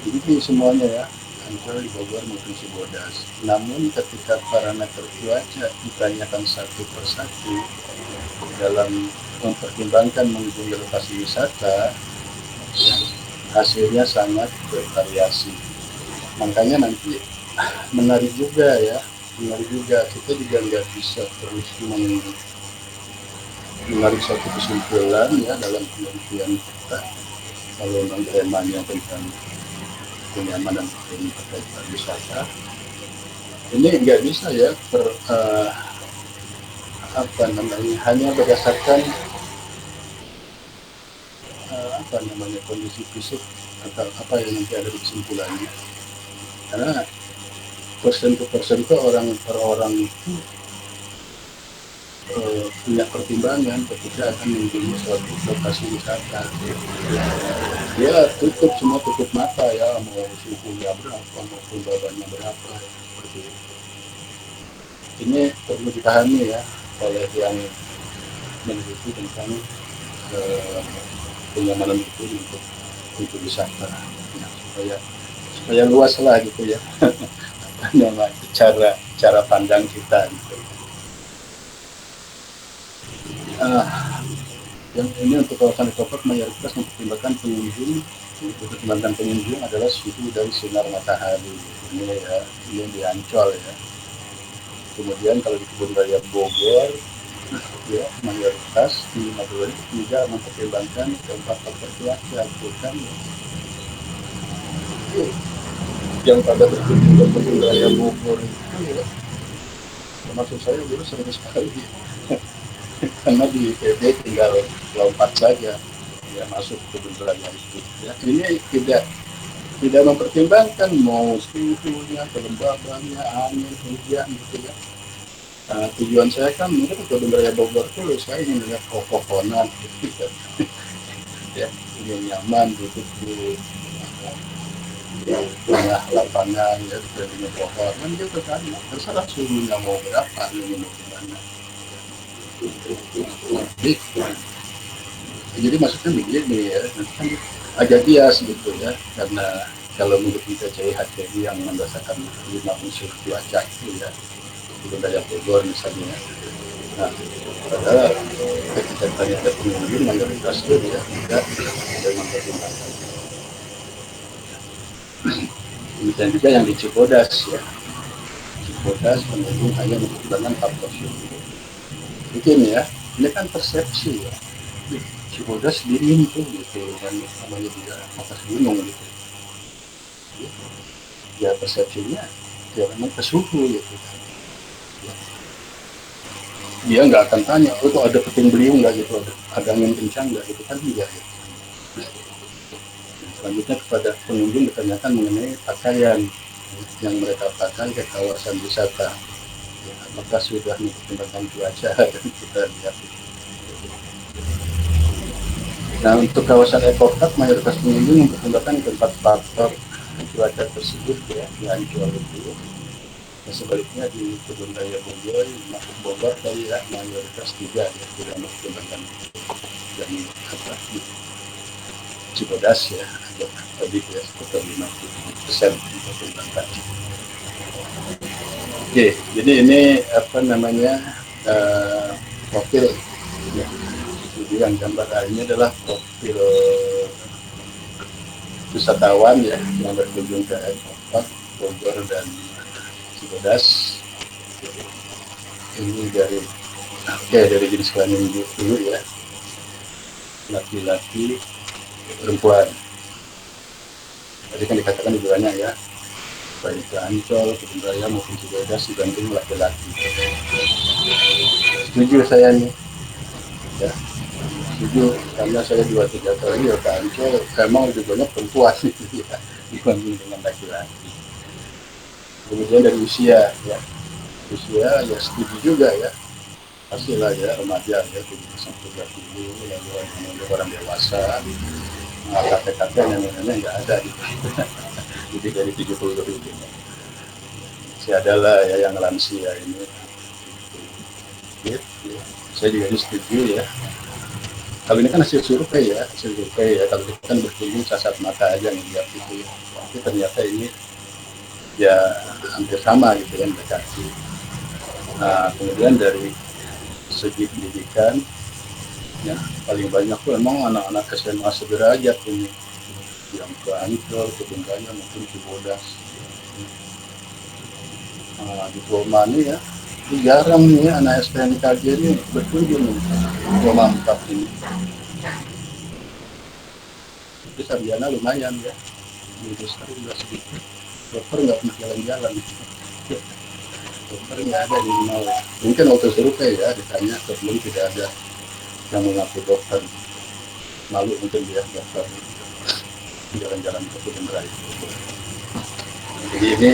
[SPEAKER 1] Jadi semuanya ya, Ancol, Bogor maupun Cibodas. Namun ketika parameter cuaca ditanyakan satu persatu dalam mempertimbangkan mengunjungi lokasi wisata, hasilnya sangat bervariasi. Makanya nanti menarik juga ya, kita juga nggak bisa terus menarik satu kesimpulan ya dalam penelitian kita kalau memang temanya tentang kenyamanan terkait pariwisata. Ini nggak bisa ya hanya berdasarkan kondisi fisik atau apa yang nanti ada di kesimpulannya, karena persen ke orang per orang itu punya pertimbangan ketika akan mengunjungi suatu lokasi wisata. Dia tutup mata ya, mau suhunya berapa, mau kelembabannya berapa, seperti itu. Ini perlu dipahami ya oleh yang meneliti tentang kenyamanan itu untuk wisata, ya, supaya luas lah gitu ya. cara pandang kita gitu. Yang ini untuk kawasan ekopark mayoritas mempertimbangkan pengunjung adalah suhu dan sinar matahari. Ini ya, ini di Ancol ya. Kemudian kalau di kebun raya Bogor, ya mayoritas di Madura juga mempertimbangkan keempat faktor cuaca, bukan yang pada berkunjung ke kebun raya Bogor itu ya, termasuk saya dulu sering sekali karena di PB tinggal lompat saja ya masuk ke kebun raya itu. Ya, ini tidak mempertimbangkan mau suhunya, kelembabannya, angin, hujan gitu ya. Nah, tujuan saya kan mungkin ke kebun raya Bogor tuh saya ingin lihat pepohonan gitu ya. Ya, ingin nyaman duduk di tengah lapangan ya, di pohon kan gitu kan. Terserah suhunya mau berapa, ini mau gimana. Jadi maksudnya begini ya, kan agak bias gitu ya, karena kalau menurut kita CIHTI yang mendasarkan 5 unsur cuaca itu ya, budaya Bogor misalnya. Nah, padahal ketika tadi ada pengunjung mayoritas itu ya tidak mempertimbangkan. Demikian juga yang di Cibodas ya, Cibodas pengunjung hanya mempertimbangkan faktor suhu. Mungkin ya, ini kan persepsi ya. Cibodas dingin tuh gitu dan namanya juga atas gunung gitu ya, persepsinya ya memang ke suhu gitu ya. Dia nggak akan tanya oh itu ada puting beliung nggak gitu, ada angin kencang nggak gitu kan, tidak gitu. Selanjutnya kepada pengunjung ditanyakan mengenai pakaian yang mereka pakai ke kawasan wisata ya, apakah sudah mempertimbangkan cuaca dan kita lihat. Nah, untuk kawasan ekopark mayoritas pengunjung mempertimbangkan keempat faktor cuaca tersebut ya, di Ancol itu. Nah, sebaliknya di kebun raya Bogor, masuk Bogor tadi ya mayoritas tiga ya tidak mempertimbangkan, dan apa di Cibodas ya agak lebih ya sekitar 50% mempertimbangkan. Oke, jadi ini apa namanya profil ya. Jadi yang gambar ini adalah profil wisatawan ya yang berkunjung ke Ekopark Bogor dan Cibodas. Ini dari jenis kelamin dulu ya, laki-laki, perempuan. Tadi kan dikatakan lebih banyak ya, baik ke Ancol, kebun raya maupun Cibodas dibanding laki-laki. Setuju saya nih, ya setuju karena saya 2-3 kali ya ke Ancol, memang lebih banyak perempuan ya, dibanding dengan laki-laki. Kemudian dari usia ya, ya setuju juga ya, pastilah ya remaja ya 17-30, lalu orang dewasa, nah, kakek-kakek nenek-nenek nggak ada gitu. Lebih dari 70 lebih gitu. Masih ada lah ya yang lansia ini gitu. Saya juga setuju ya. Kalau ini kan hasil survei ya, kalau kita kan berkunjung kasat mata aja ngeliat gitu ya, tapi ternyata ini ya hampir sama gitu kan mendekati. Nah, kemudian dari segi pendidikan ya paling banyak tuh emang anak-anak SMA sederajat ini yang ke Ancol, ke Bengkaya maupun Cibodas. Nah, diploma nih ya, ini jarang nih ya anak STNKJ ini berkunjung nih, diploma 4 ini. Tapi sarjana lumayan ya, industri juga sedikit. Dokter nggak pernah jalan-jalan. Dokter nggak ada di mau. Mungkin waktu survei ya ditanya, sebelum tidak ada yang mengaku dokter. Malu mungkin dia dokter jalan-jalan ke kebun raya. Jadi ini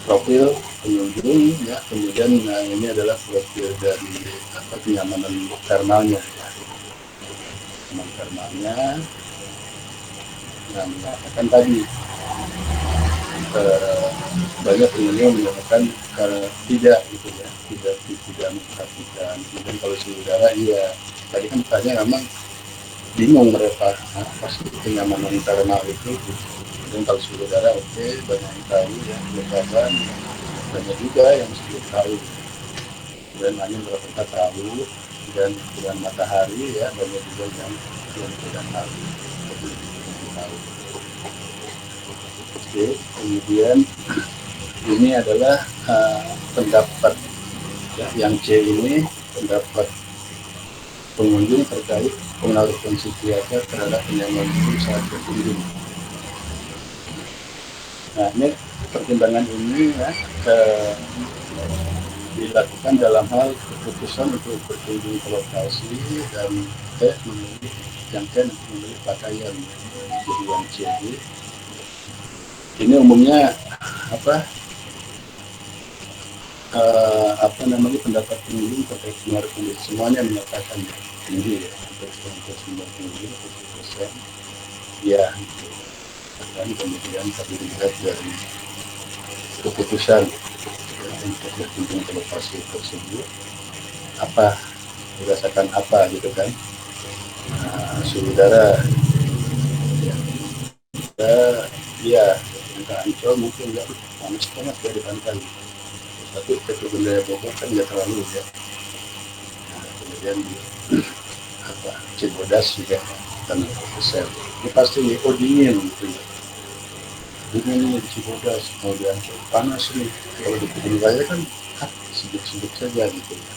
[SPEAKER 1] profil pengunjung ya, kemudian nah, ini adalah profil dari kenyamanan thermalnya ya. Kenyamanan thermalnya yang mengatakan tadi banyak pengunjung menyatakan tidak gitu ya, tidak memperhatikan. Kemudian kalau suhu udara iya, tadi kan tanya memang bingung mereka apa sih kenyamanan thermal itu. Kemudian kalau suhu udara oke, banyak yang tahu ya, kelembaban banyak juga yang mesti tahu. Dan angin berapa kita tahu, dan bulan matahari ya banyak juga yang tidak tahu. Oke, kemudian ini adalah pendapat ya, yang C ini pendapat pengunjung terkait pengaruh psikiater terhadap penyampaian hukum saat berkunjung. Nah, ini pertimbangan ini ya, dilakukan dalam hal keputusan untuk berkunjung ke lokasi dan memilih yang memilih pakaian. Jadi yang C ini umumnya pendapat pengunjung terkait pengaruh kondisi semuanya menyatakan tinggi ya, untuk 90% ya, dan kemudian tadi dilihat dari keputusan untuk berkunjung ke lokasi tersebut berdasarkan apa gitu kan. Saudara ya Ancol mungkin nggak panas banget ya di pantai, tapi ke wilayah Bogor kan nggak terlalu ya. Kemudian Cibodas juga tanah besar ini pasti dingin gitu ya, dingin di Cibodas, kemudian panas nih. Kalau di Kebun Raya kan sedikit saja gitu ya.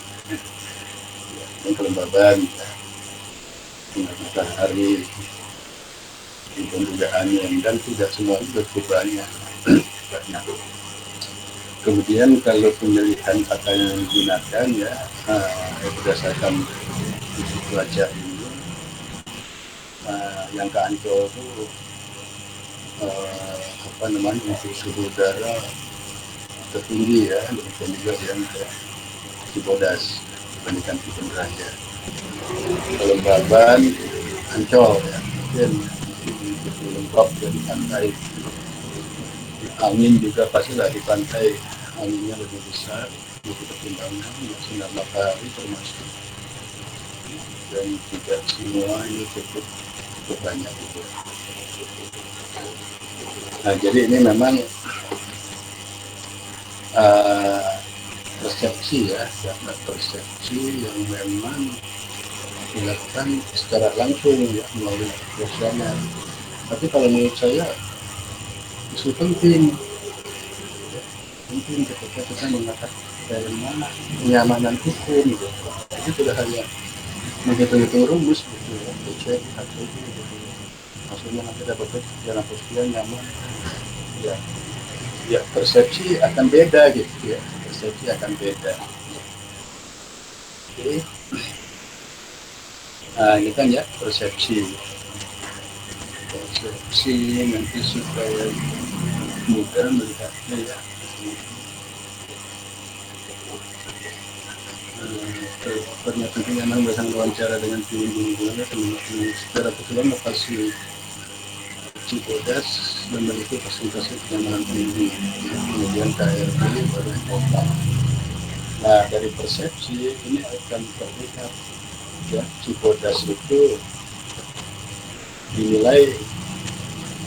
[SPEAKER 1] Yang kelembaban ya, matahari dan juga angin, dan tidak semuanya berperubahannya. Kemudian kalau pemilihan pakaian yang digunakan ya berdasarkan cuaca ini, yang ke Ancol itu untuk suhu udara tertinggi ya, demikian juga yang ke Cibodas dibandingkan Kebun Raya. Kelembaban Ancol ya, mungkin lengkap dari pantai. Angin juga pastilah di pantai anginnya lebih besar, untuk pertimbangan sinar matahari termasuk, dan tidak semua ini cukup banyak gitu. Nah, jadi ini memang persepsi ya, karena persepsi yang memang dilakukan secara langsung ya melalui kuesioner. Tapi kalau menurut saya itu penting ketika kita mengatakan bagaimana kenyamanan hukum gitu. Itu tidak hanya menghitung rumus gitu ya, cek gitu. Maksudnya nanti dapat jalan posisinya nyaman ya, persepsi akan beda gitu ya, persepsi akan beda. Oke. Ini kan ya persepsi nanti supaya mudah melihatnya ya. Pernyataan kenyamanan bersama wawancara dengan pengunjung secara keseluruhan lokasi Cibodas memiliki fasilitas kenyamanan tinggi, kemudian KRB baru kota. Nah, dari persepsi ini akan terlihat ya, Cibodas itu dinilai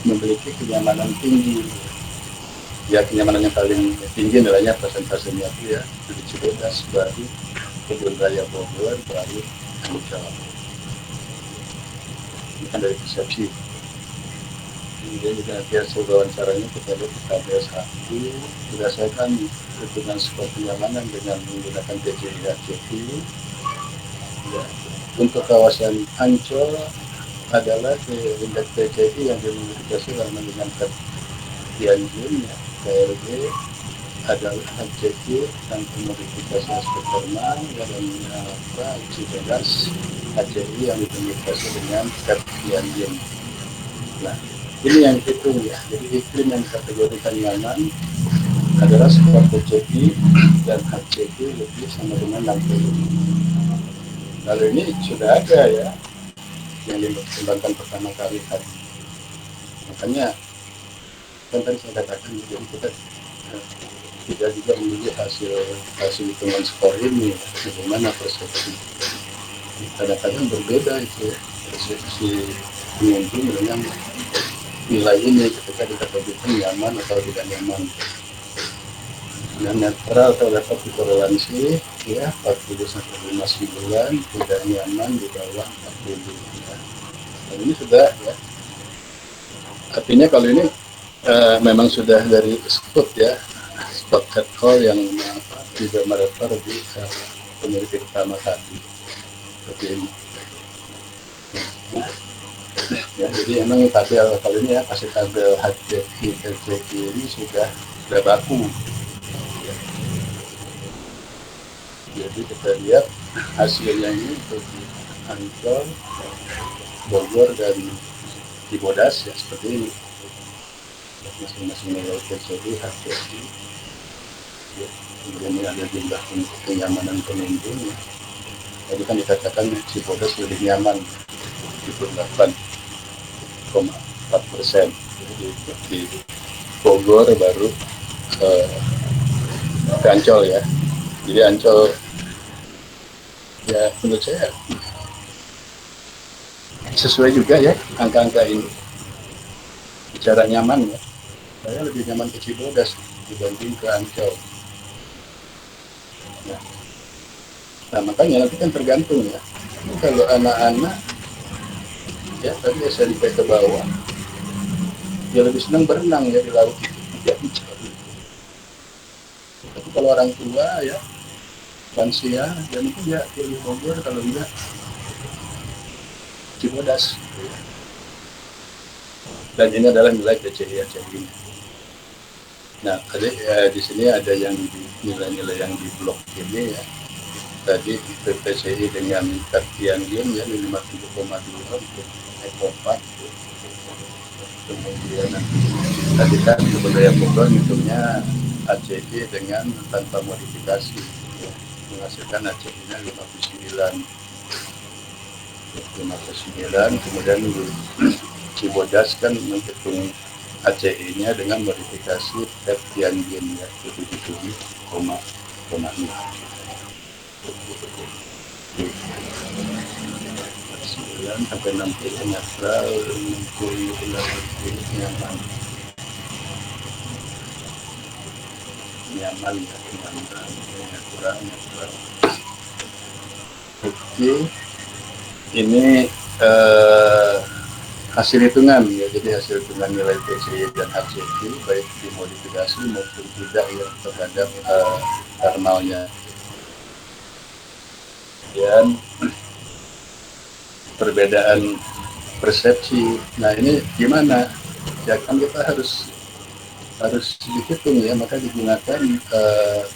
[SPEAKER 1] memiliki kenyamanan tinggi. Ya, kenyamanan yang paling tinggi nilainya persentasenya itu ya dari Cibodas, baru Kebun Raya Bogor, baru Ancol. Ini kan dari persepsi. Kemudian juga hasil wawancaranya kita lihat pada satu berdasarkan hitungan skor kenyamanan dengan menggunakan PCI HCP ya. Untuk kawasan Ancol adalah indeks PCI yang dimodifikasi dengan Tianjin ya, KRB adalah HCP yang dimodifikasi aspek thermal dan Cibodas HCI yang dimodifikasi dengan Tianjin. Nah, ini yang hitung ya. Jadi iklim yang dikategorikan nyaman adalah skor PCI dan HCP lebih sama dengan 60. Lalu ini sudah ada ya yang dikembangkan pertama kali tadi. Makanya kan tadi saya katakan, jadi kita tidak juga memilih hasil hitungan skor ini bagaimana persepsi. Kadang-kadang berbeda itu ya, persepsi pengunjung dengan nilai ini ketika dikategorikan nyaman atau tidak nyaman. Dan netral atau dapat dikorelansi ya 40-59 bulan, tidak nyaman di bawah 40 ya. Dan ini sudah ya, artinya kalau ini memang sudah dari spot ya, spot head call yang tidak merefer di peneliti pertama tadi seperti ini. Ya, jadi emang tabel kali ini ya, kasih tabel HCI ini sudah baku. Ya. Jadi kita lihat hasilnya ini untuk di Ancol, Bogor dan di Bodas ya seperti ini. Masing-masing nilai TCI, HCI. Ya. Kemudian ini ada jumlah kenyamanan pengunjung. Ya. Tadi kan dikatakan si Bodas lebih nyaman, 78,4%. Di Bogor baru ke Ancol ya. Jadi Ancol ya menurut saya sesuai juga ya angka-angka ini. Bicara nyaman ya, saya lebih nyaman ke Cibodas dibanding ke Ancol. Nah makanya nanti kan tergantung ya. Kalau anak-anak ya tadi SMP ke bawah, dia lebih senang berenang ya di laut di Ancol. Tapi kalau orang tua ya lansia ya mungkin ya pilih Bogor, kalau enggak Cibodas. Dan ini adalah nilai PCI ACI. Nah, tadi di sini ada yang nilai-nilai yang di blok ini ya. Tadi PCI dengan Tianjin ya 57,2 untuk Ekopat. Kemudian tadi kan kebudayaan Bogor hitungnya ACI dengan tanpa modifikasi ya, menghasilkan ACI-nya 59. Kemudian Cibodas kan menghitung ACI-nya dengan modifikasi Tianjin ya 77,6. 9 sampai 60 netral, 60 nyaman ya, netral. Oke, ini hasil hitungan ya, jadi hasil hitungan nilai PCI dan HCI baik dimodifikasi maupun tidak ya terhadap thermalnya. Dan perbedaan persepsi. Nah ini gimana? Ya kan kita harus dihitung ya, maka digunakan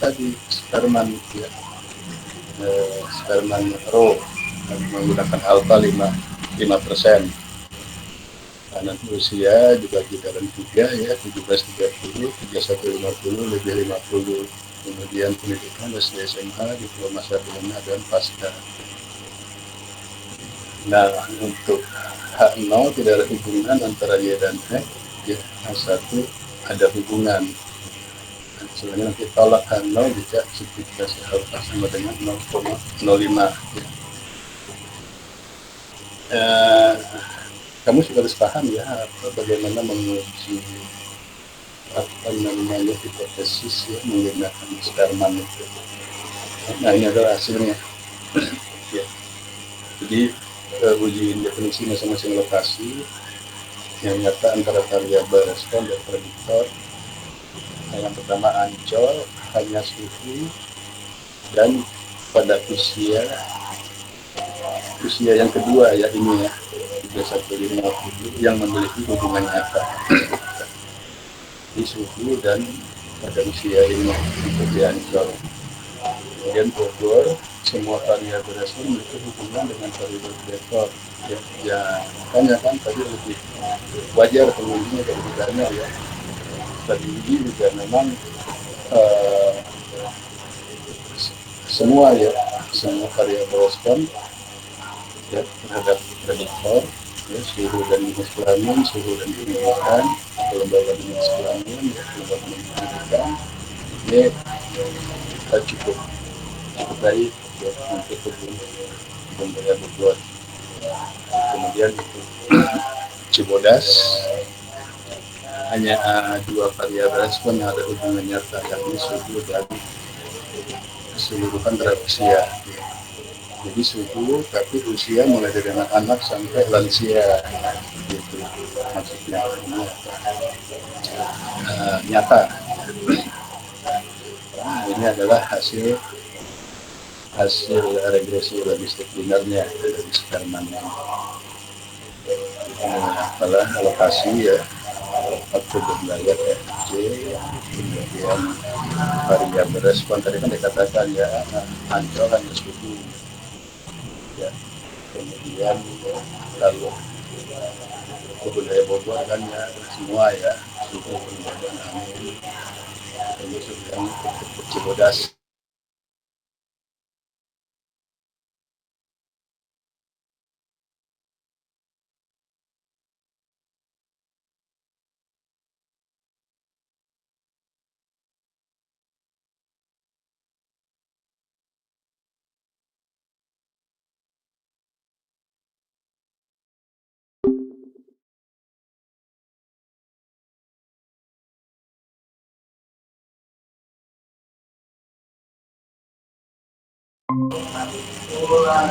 [SPEAKER 1] tadi Sperman ya, Sperman Rho menggunakan alpha 5%. Nah, nanti usia dibagi dalam 3 ya, 17-30, 31-50, lebih 50. Kemudian pendidikan SD SMA, diploma sarjana dan pasca. Nah, untuk H0 tidak ada hubungan antara Y dan X, ya, H1 ada hubungan. Sebenarnya nanti tolak H0 jika substitusi alfa sama dengan 0,05. Kamu sudah harus paham ya bagaimana menguji hipotesis ya, menggunakan Sperman itu. Nah ini adalah hasilnya. Ya. Jadi uji definisi masing-masing lokasi yang nyata antara variabel respon dan prediktor. Nah, yang pertama Ancol hanya suhu dan pada usia yang kedua ya ini ya 31-50 yang memiliki hubungan nyata di suhu dan pada usia ini untuk di Ancol. Kemudian Bogor semua variabel respon memiliki hubungan dengan variabel prediktor ya makanya kan tadi lebih wajar pengunjungnya dari bedanya ya. Tadi ini juga memang semua variabel respon ya terhadap prediktor ya, suhu dan jenis kelamin, suhu dan pendidikan, kelembagaan jenis kelamin, ya, kelembagaan pendidikan ini cukup baik ya, untuk budaya Bogor. Kemudian untuk Cibodas hanya dua variabel respon yang ada hubungan nyata, yakni suhu dan keseluruhan terhadap usia. Jadi suhu tapi usia mulai dari anak-anak sampai lansia, gitu maksudnya nyata. ini adalah hasil regresi logistik linernya dari Spermannya. Adalah alokasi ya waktu berlayar FJ, kemudian variabel respon tadi kan dikatakan ya Ancol hanya suhu ya, kemudian lalu budaya Bogor kan ya semua ya suhu kemudian angin, kemudian Cibodas.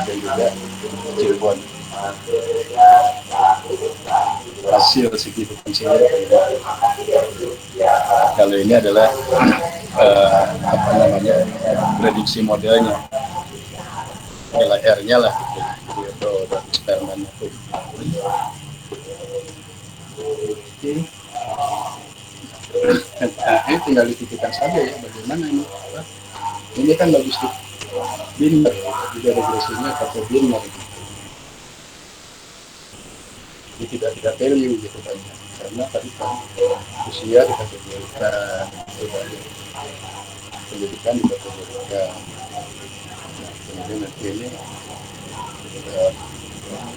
[SPEAKER 1] Dan juga Cirebon hasil signifikansinya kalau ini adalah apa namanya prediksi modelnya nilai R-nya lah gitu dari eksperimen itu. Ini tinggal dipikirkan saja ya bagaimana ini kan logistik biner juga regresinya pakai biner gitu. Jadi tidak value gitu kan karena tadi kan usia dikategorikan pendidikan dikategorikan kemudian nanti ini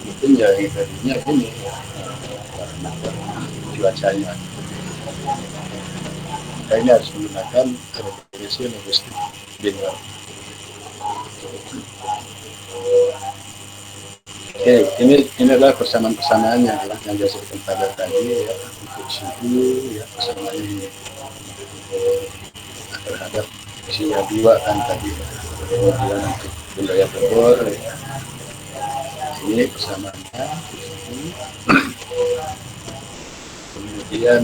[SPEAKER 1] mungkin ya yang tadinya ini cuacanya ini harus menggunakan regresi logistik biner. Oke, ini adalah persamaan-persamaannya yang dihasilkan pada tadi ya untuk suhu ya persamaan ini terhadap CO2 kan tadi kemudian untuk wilayah Bogor ya. Ini persamaannya kemudian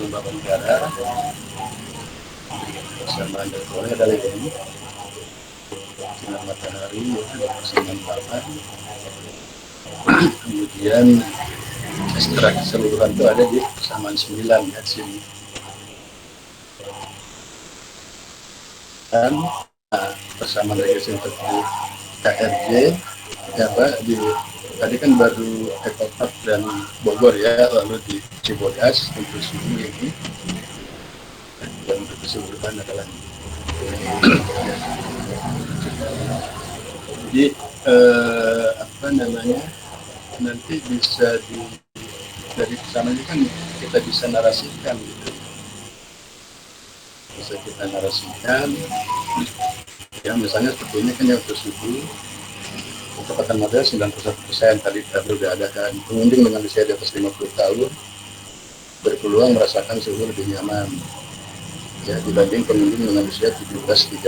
[SPEAKER 1] lembaga negara persamaan dari adalah ini sinar matahari ya persamaan papan. Kemudian ekstrak keseluruhan itu ada di persamaan 9 ya sini. Dan persamaan regresi untuk di KRJ ya Pak tadi kan baru Ekopark dan Bogor ya, lalu di Cibodas untuk suhu ini dan untuk keseluruhan adalah jadi apa namanya nanti bisa dari sana ini kan kita bisa narasikan gitu. Bisa kita narasikan ya misalnya seperti ini kan yang untuk suhu kecepatan model 91% tadi sudah ada kan pengunjung dengan usia di atas 50 tahun berpeluang merasakan suhu lebih nyaman ya dibanding pengunjung dengan usia 17-30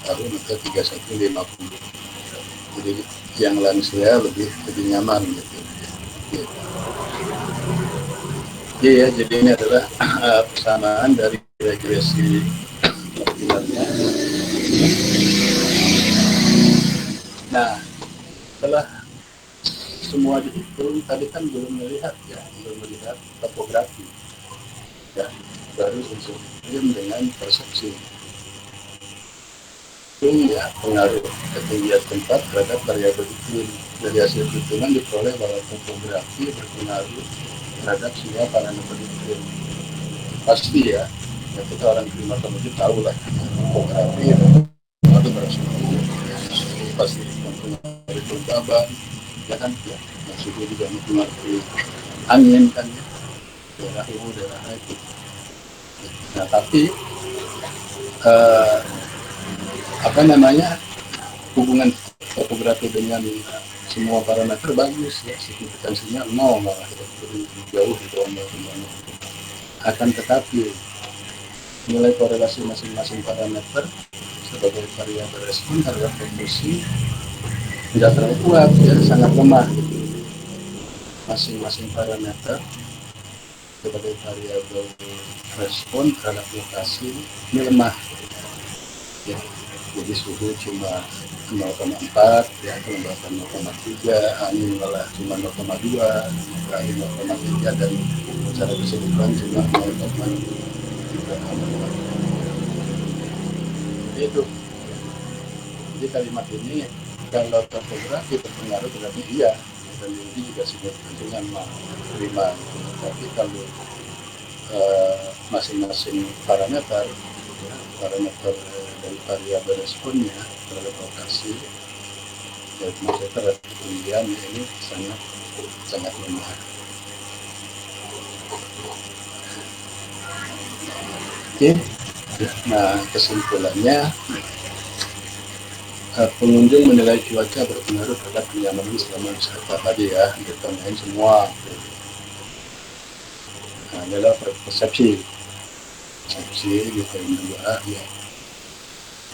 [SPEAKER 1] tahun atau 31-50. Jadi yang lansia lebih nyaman gitu. Ya, jadi ini adalah persamaan dari regresi optimalnya. Nah, setelah semua dihitung, tadi kan belum melihat topografi, ya baru unsur iklim dengan persepsi. Ya pengaruh ketinggian tempat terhadap variabel iklim. Dari hasil hitungan diperoleh bahwa topografi berpengaruh terhadap semua parameter iklim. Pasti ya kita orang klimatologi tahu lah topografi itu berasal pasti mempengaruhi kelembaban, ya kan ya maksudnya juga mempengaruhi angin kan ya daerah hulu daerah itu. Nah tapi apa namanya hubungan topografi dengan semua parameter bagus ya signifikansinya 0 malah jadi jauh di bawah 0. Akan tetapi nilai korelasi masing-masing parameter sebagai variabel respon terhadap evolusi tidak terlalu kuat ya sangat lemah masing-masing parameter sebagai variabel respon terhadap lokasi ini lemah ya. Jadi suhu cuma 0,4 ya, kelembapan 0,3, angin malah cuma 0,2, angin 0,3 dan secara keseluruhan cuma 0,3. Jadi itu. Jadi kalimat ini kalau topografi berpengaruh berarti iya, dan ini juga sebetulnya terima. Tapi kalau masing-masing parameter ya, parameter dari variabel responnya terhadap lokasi ya, maksudnya terhadap ketinggian ini sangat lemah. Oke, nah kesimpulannya pengunjung menilai cuaca berpengaruh terhadap kenyamanan selama wisata tadi ya, ditanyain semua. Nah, adalah persepsi di poin 2 ya.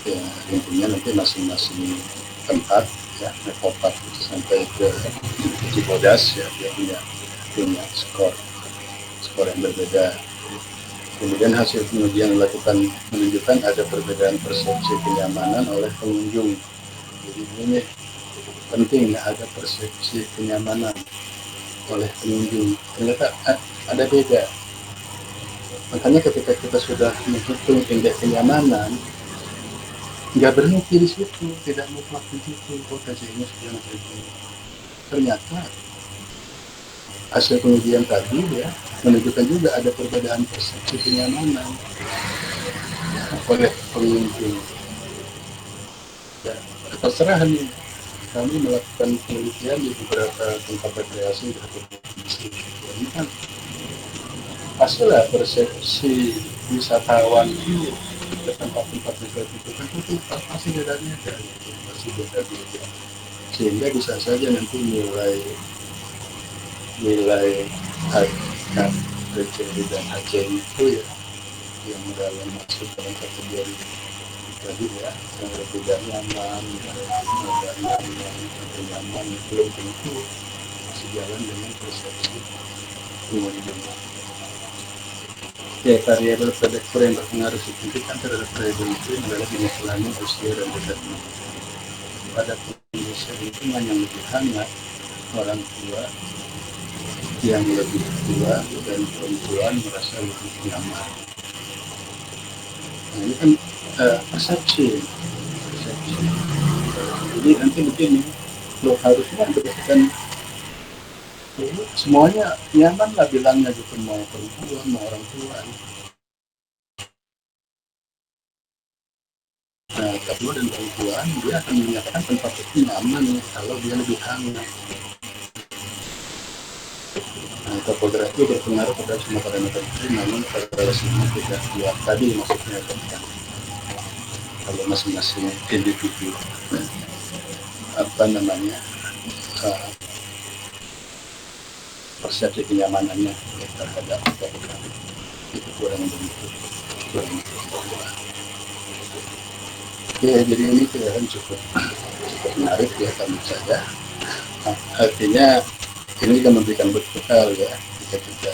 [SPEAKER 1] Ya, intinya nanti masing-masing tempat ya, Nekopat sampai ke Cibodas ya, dia punya skor yang berbeda. Kemudian hasil pengujian dilakukan menunjukkan ada perbedaan persepsi kenyamanan oleh pengunjung. Jadi ini penting, ada persepsi kenyamanan oleh pengunjung. Ternyata ada beda. Makanya ketika kita sudah menghitung indeks kenyamanan, nggak berhenti di situ, tidak mutlak di situ. Potensinya sudah terjadi. Ternyata hasil pengujian tadi ya menunjukkan juga ada perbedaan persepsi kenyamanan oleh pengunjung. Ya, terserah nih, kami melakukan penelitian di beberapa tempat rekreasi dan provinsi. Ini kan pastilah persepsi wisatawan itu ke tempat-tempat rekreasi itu kan itu pasti beda-beda, pasti beda-beda. Sehingga bisa saja nanti nilai harga PCD dan HCM itu ya yang dalam masuk dalam kategori tadi ya, yang tidak nyaman, tidak nyaman belum tentu sejalan dengan persepsi pengunjung. Ya, variabel prediktor yang berpengaruh signifikan terhadap variabel itu adalah jenis kelamin, usia, dan berat. Pada kondisi lingkungan yang lebih hangat, orang tua yang lebih tua dan perempuan merasa lebih nyaman. Nah, ini kan persepsi. Jadi nanti begini, lo harusnya berdasarkan semuanya nyaman lah bilangnya gitu, mau perempuan mau orang tua. Nah, kedua dan perempuan dia akan menyatakan tempat itu nyaman kalau dia lebih hangat. Nah, topografi berpengaruh pada semua parameter itu, namun variasinya tidak kuat tadi maksudnya kan. Kalau masing-masing individu persepsi kenyamanannya terhadap topografi itu kurang begitu. Oke, jadi ini kelihatan cukup menarik ya kami saja. Nah, artinya ini juga memberikan bekal ya jika kita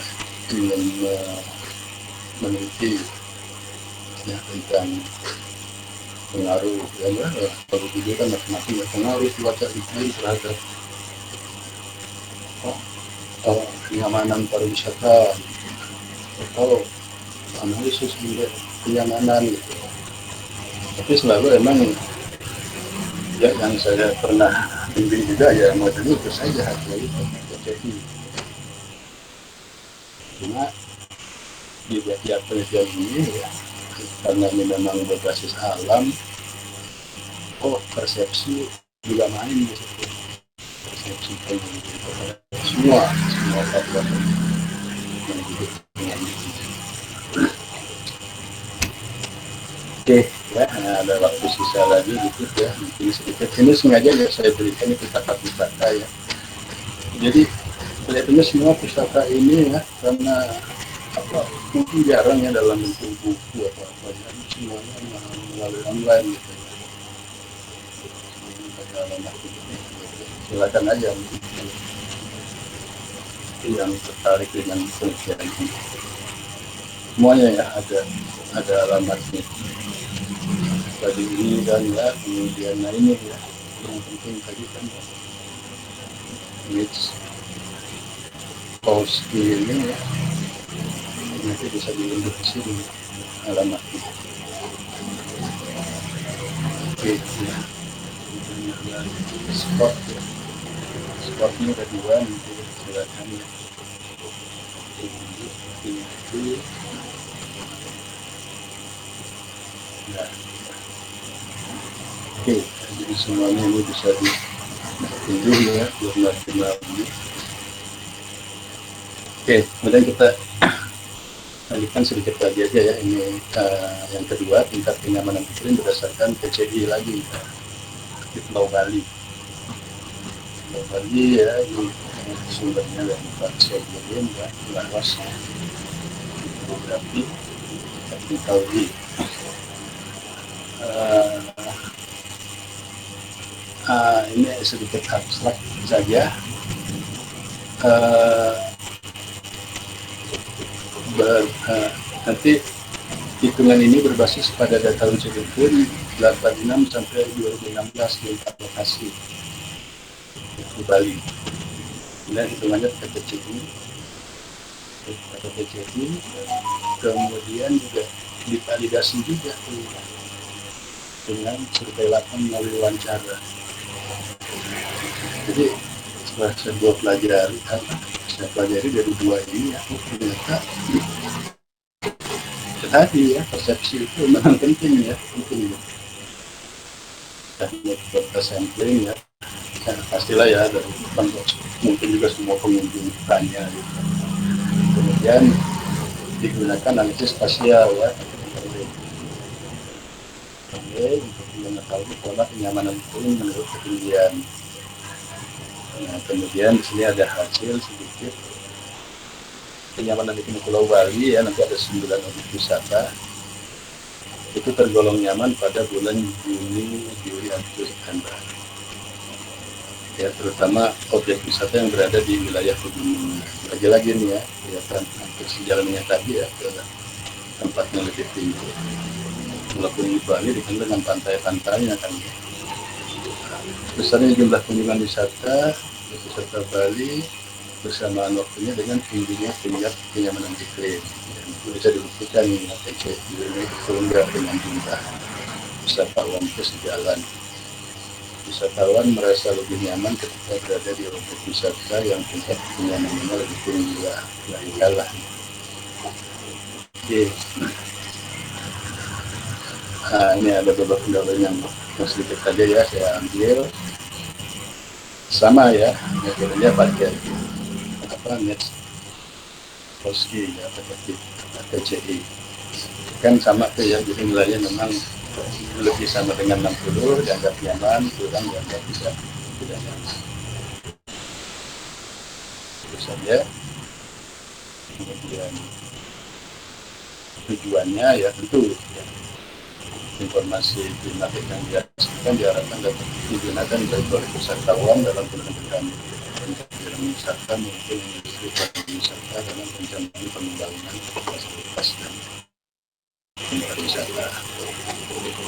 [SPEAKER 1] ingin meneliti ya tentang pengaruh ya, kalau video kan macam-macam ya, pengaruh cuaca iklim terhadap kenyamanan pariwisata atau analisis kenyamanan gitu. Tapi selalu emang ya yang saya pernah bimbing juga ya model itu saja yaitu PCI. Cuma di tiap penelitian ini ya, karena ini memang berbasis alam, persepsi juga main di situ. Persepsi semua faktor yang hidup dengan Oke, ya, ada waktu sisa lagi dikit ya, mungkin sedikit. Ini sengaja ya saya berikan ini pustaka ya. Jadi kelihatannya semua pustaka ini ya, karena mungkin jarang ya dalam bentuk buku atau apa ya, semuanya melalui online gitu ya. Silakan aja yang tertarik dengan penelitian ini. Semuanya ya ada alamatnya. tadi ini kan ya, kemudian nah ini ya yang penting tadi kan image post ini ya, nanti bisa diunduh di sini alamatnya. Oke ya, spot ya, spotnya ada dua, nanti silakan ya. Ini ya. Oke, jadi semuanya ini bisa diunduh ya, biar maksimal ini. Oke, kemudian kita lanjutkan sedikit lagi aja ya. Ini yang kedua, tingkat kenyamanan iklim berdasarkan PCI lagi di Pulau Bali. Pulau Bali ya, ini sumbernya dari Pak Sedirin ya, lawas geografi teknologi. Ini sedikit abstrak saja. Nanti hitungan ini berbasis pada data unsur iklim 86 sampai 2016 di 4 lokasi di Bali. Dan hitungannya pakai PCI, kemudian juga divalidasi juga dengan survei lapangan melalui wawancara. Jadi setelah saya pelajari dari dua ini ya, ternyata tadi ya, persepsi itu memang penting ya. Buat sampling ya, pastilah ya, dari mungkin juga semua pengunjung tanya gitu. Kemudian digunakan analisis spasial ya, untuk mengetahui pola kenyamanan iklim menurut ketinggian. Nah, kemudian di sini ada hasil sedikit kenyamanan iklim Pulau Bali ya, nanti ada 9 objek wisata itu tergolong nyaman pada bulan Juni, Juli, Agustus, September. Ya, terutama objek wisata yang berada di wilayah pegunungan. Lagi-lagi nih ya, kelihatan hampir sejalannya tadi ya ke tempatnya lebih tinggi. Walaupun di Bali dikenal dengan pantai-pantainya kan ya. Besarnya jumlah kunjungan wisata Bali bersamaan waktunya dengan tingginya tingkat kenyamanan iklim. Dan itu bisa dibuktikan nih, ini sehingga dengan jumlah wisatawan itu sejalan. Wisatawan merasa lebih nyaman ketika berada di objek wisata yang tingkat kenyamanannya lebih tinggi lah, kalah. Oke. Nah, ini ada beberapa gambar yang sedikit saja ya saya ambil. Sama ya, metodenya pakai Metskowski ya, pakai PCI. Kan sama tuh ya, jadi nilainya memang lebih sama dengan 60 dianggap nyaman, kurang dianggap tidak nyaman. Itu saja. Kemudian tujuannya ya tentu ya, informasi klimatik yang dihasilkan diharapkan dapat digunakan baik oleh wisatawan dalam penentuan wisata maupun industri pariwisata dalam perencanaan pengembangan fasilitas dan pariwisata.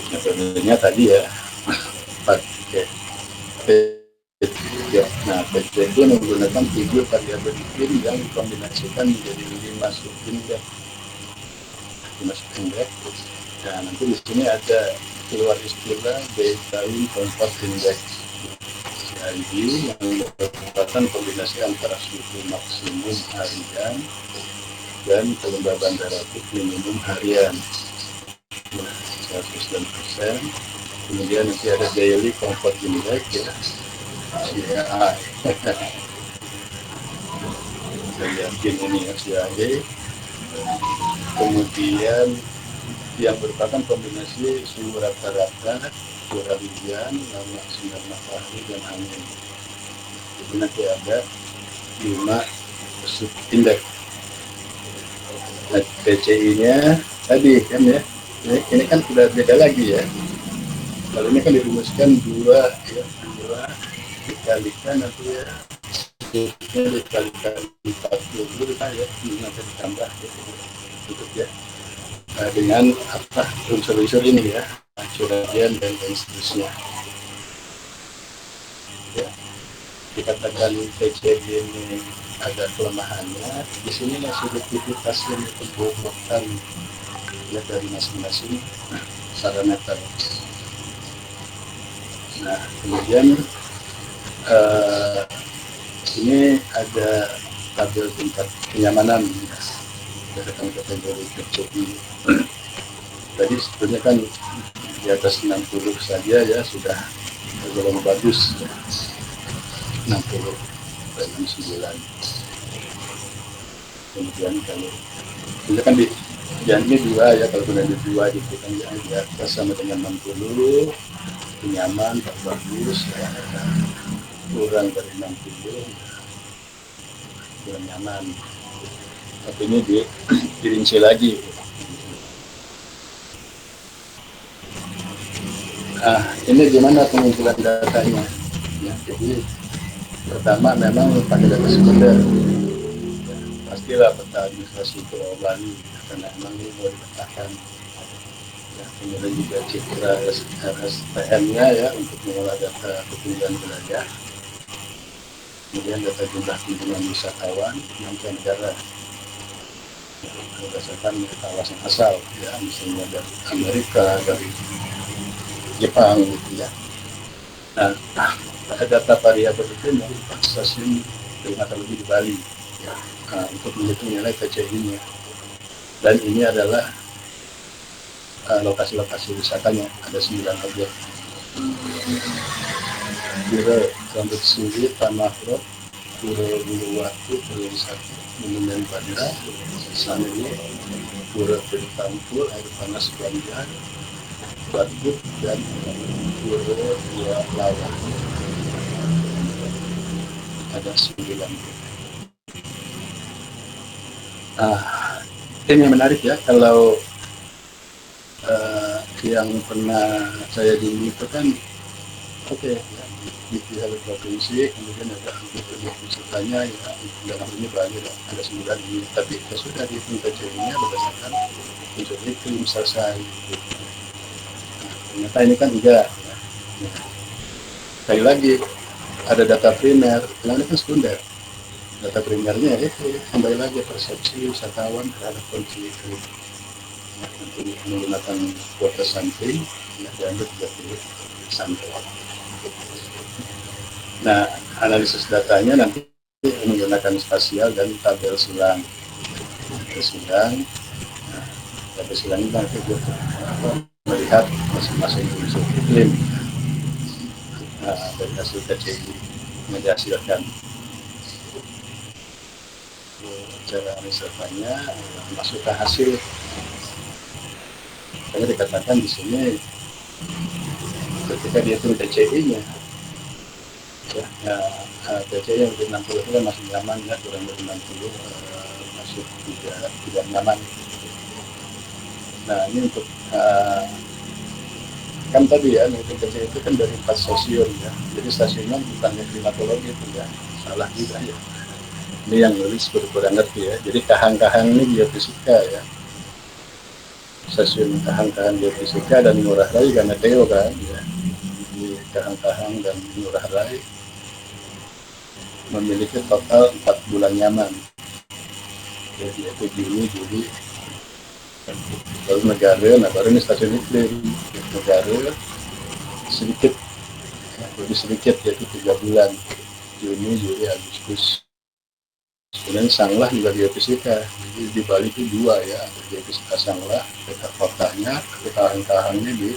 [SPEAKER 1] Metodenya tadi ya pakai PT itu menggunakan 7 variabel iklim yang dikombinasikan menjadi 5 indeks. Nah, nanti di sini ada keluar istilah Daytime Comfort Index (CID) yang merupakan kombinasi antara suhu maksimum harian dan kelembaban relatif minimum harian. 100%. Kemudian nanti ada Daily Comfort Index ya, CAI. Saya yakin ini ya, CAI. Kemudian yang merupakan kombinasi suhu rata-rata, curah hujan, lama sinar matahari dan angin. Jadi nanti ada 5 subindeks. Nah, PCI-nya tadi kan ya, ini kan sudah beda lagi ya. Kalau ini kan dirumuskan 2 dikalikan nanti ya, dikalikan 40 ya, nanti ditambah ya, cukup ya. Dengan unsur-unsur ini ya, curahan dan seterusnya. Ya, dikatakan TCD ini ada kelemahannya, di sini subjektivitas yang kebobrokan ya dari masing-masing sarana tadi. Nah, kemudian ini ada tabel tingkat kenyamanan berdasarkan kategori PCI. Tadi sebetulnya kan di atas 60 saja ya sudah tergolong bagus ya. 60 dan 69. Kemudian kalau itu kan di janji 2 ya, kalau sudah di 2 gitu kan ya, di atas sama dengan 60 nyaman, tak bagus ya, kurang dari 60 kurang nyaman. Tapi ini dirinci lagi. Ini gimana pengumpulan datanya ya, jadi pertama memang pakai data sekunder ya, pastilah peta administrasi Pulau Bali karena memang ini mau dipetakan ya, kemudian juga citra SPM-nya ya untuk mengolah data kependudukan wilayah, kemudian data jumlah kunjungan wisatawan mancanegara berdasarkan kawasan asal ya, misalnya dari Amerika, dari Jepang gitu ya. Nah, data variabel itu memang stasiun ternyata lebih di Bali ya, untuk menghitung nilai KCI-nya. Dan ini adalah lokasi-lokasi wisatanya, ada 9 objek. Pura Rambut Suri, Tanah Rock, Pura Buluwatu, Pura Wisata, Monumen Banda, Sanuri, Pura Peritampur, Air Panas Banjar, Batu, dan Pura Dua Lawa. Ada 9. Ini yang menarik ya, kalau yang pernah saya dulu itu kan oke, ya, di pihak provinsi, kemudian ada anggota wisatanya ya, dalam ini Bali ada 9 ini, tapi ya sudah dihitung KCI-nya berdasarkan unsur iklim selesai. Ternyata ini kan enggak ya. Sekali lagi ada data primer, yang ini kan sekunder. Data primernya itu kembali lagi persepsi wisatawan terhadap kondisi itu ya, untuk menggunakan kuota sampling ya, diambil 30 sampel. Nah, analisis datanya nanti menggunakan spasial dan tabel silang. Nah, tabel silang ini nanti melihat masing-masing unsur iklim dari hasil KCI yang dihasilkan. Cara risetnya masuk ke hasil. Karena dikatakan di sini ketika dia turun KCI-nya ya, KCI yang lebih 60 itu kan masih nyaman ya, kurang dari 60 masuk tidak nyaman. Nah ini untuk kan tadi ya, untuk KCI itu kan dari 4 stasiun ya, jadi stasiunnya bukannya klimatologi itu ya, salah juga ya. Ini yang nulis kurang ngerti ya, jadi kahang-kahang ini geofisika ya, stasiun kahang-kahang geofisika dan Ngurah Rai karena Teo kan ya, di kahang-kahang dan Ngurah Rai memiliki total 4 bulan nyaman, jadi yaitu Juni, Juli, baru negara. Nah baru ini stasiun iklim negara sedikit lebih sedikit yaitu 3 bulan, Juni, Juli, Agustus. Kemudian Sanglah juga geofisika, jadi di Bali itu 2 ya, geofisika Sanglah, peta kotanya, kahang-kahangnya di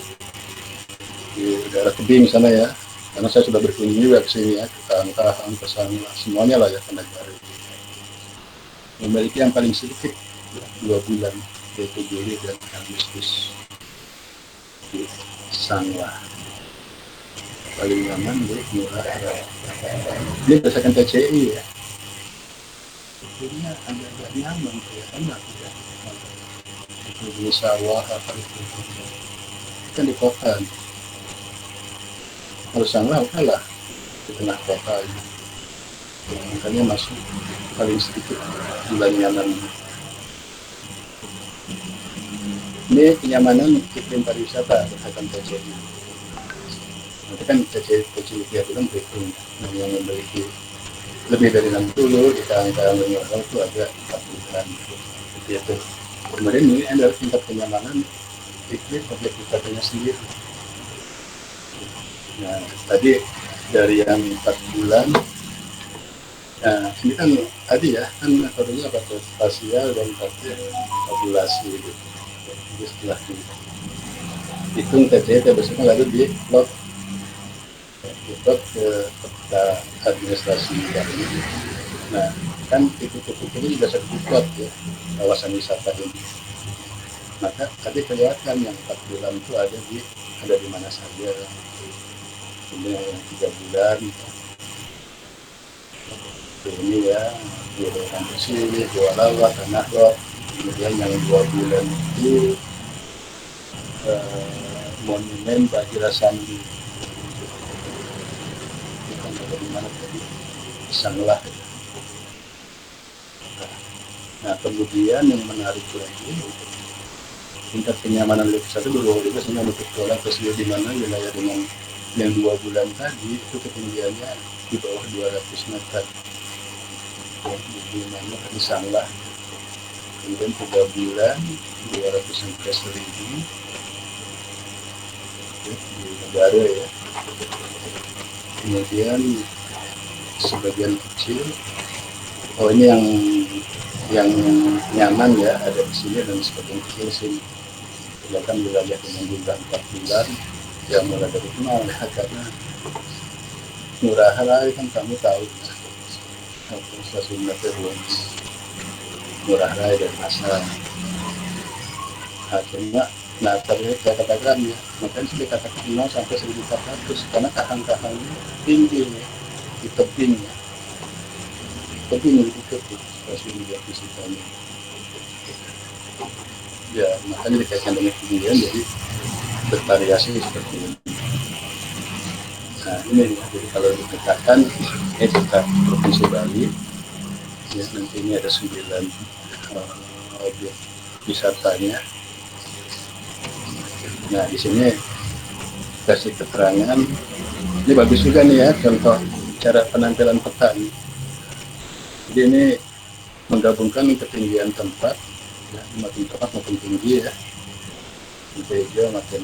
[SPEAKER 1] daerah tebing sana ya, karena saya sudah berkunjung juga ke sini ya, ke kahang-kahang, ke Sanglah, semuanya lah ya ke negara. Memiliki yang paling sedikit 2 bulan, yaitu Juli dan Agustus di Sanglah. Paling nyaman di Ngurah Rai. Ini berdasarkan TCI ya. Sebetulnya agak nyaman ya, enak ya. Itu di sawah apa itu kan di kota. Kalau Sanglah oke lah di tengah kota ini. Makanya masuk paling sedikit bulan nyaman. Ini kenyamanan iklim pariwisata akan terjadi. Nanti kan TCI dia bilang berhitung yang memiliki lebih dari 60 di kalangan orang itu ada 40-an seperti itu. Kemudian ini adalah tingkat kenyamanan iklim objek wisatanya sendiri. Nah, tadi dari yang 4 bulan, nah ini kan tadi ya, kan metodenya pakai spasial dan pakai tabulasi gitu. Jadi setelah dihitung TCT besoknya lalu di plot ke peta administrasi baru. Nah, kan titik-titik ini juga satu plot ya, kawasan wisata ini. Maka tadi kelihatan yang 4 bulan itu ada di mana saja. Kemudian yang 3 bulan ini ya, di kampus ini, Goa Lawa, Tanah Lot. Kemudian yang 2 bulan itu monumen Bajira Sandi. Bukan ada di mana tadi, Sanglah. Nah, kemudian yang menarik lagi, tingkat kenyamanan wisata berbeda juga sehingga untuk orang tersebut di mana wilayah dengan yang 2 bulan tadi itu ketinggiannya di bawah 200 meter. Di mana tadi Sanglah. Kemudian 3 bulan 200 sampai 1000 di negara ya. Kemudian sebagian kecil, oh ini yang nyaman ya ada di sini dan sebagian kecil sini. Sedangkan wilayah dengan jumlah 4 bulan yang mulai dari nol ya, karena Ngurah Rai kan kamu tahu ya, stasiun meter Ngurah Rai dan Asal. Cuma nah tadi saya katakan ya, makanya sudah katakan 0 sampai 1400 karena kahang-kahangnya tinggi ya, di tebingnya. Tebing itu stasiun geofisika. Ya, makanya dikaitkan dengan ketinggian jadi bervariasi seperti ini. Nah ini ya, jadi kalau dikatakan kita Provinsi Bali ya, nanti ini ada 9 objek wisatanya. Nah di sini kasih keterangan, ini bagus juga nih ya contoh cara penampilan peta nih. Jadi ini menggabungkan ketinggian tempat ya, makin tepat makin tinggi ya, hijau makin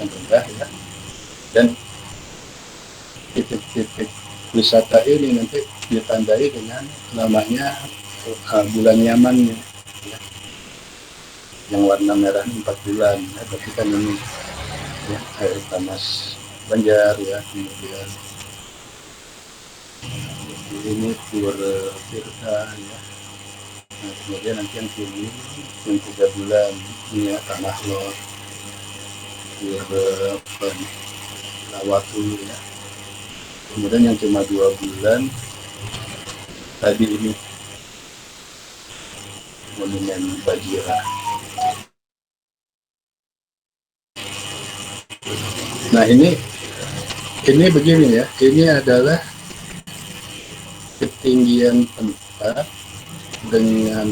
[SPEAKER 1] rendah ya, dan titik-titik wisata ini nanti ditandai dengan namanya bulan nyamannya ya. Yang warna merah 4 bulan ya, berarti kan ini ya, air panas Banjar ya, kemudian ini Pura Tirta ya. Nah, kemudian nanti yang kuning yang 3 bulan ini ya, Tanah Lot, Pura Lawatu ya. Kemudian yang cuma 2 bulan tadi ini monumen Bajira. Nah ini begini ya, ini adalah ketinggian tempat dengan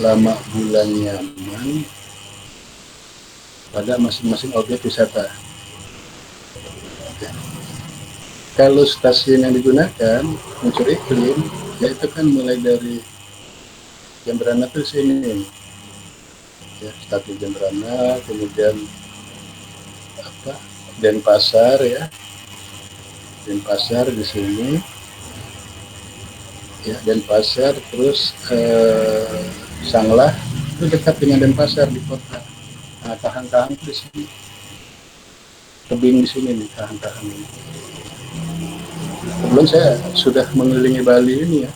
[SPEAKER 1] lama bulan nyaman pada masing-masing objek wisata. Kalau stasiun yang digunakan unsur iklim, yaitu kan mulai dari Jembrana ke sini, ya, stasiun Jembrana, kemudian Denpasar ya, Denpasar di sini, ya Denpasar, terus Sanglah itu dekat dengan Denpasar di kota. Nah, kahang-kahang di sini, tebing di sini nih kahang-kahang ini. Kebetulan saya sudah mengelilingi Bali ini ya,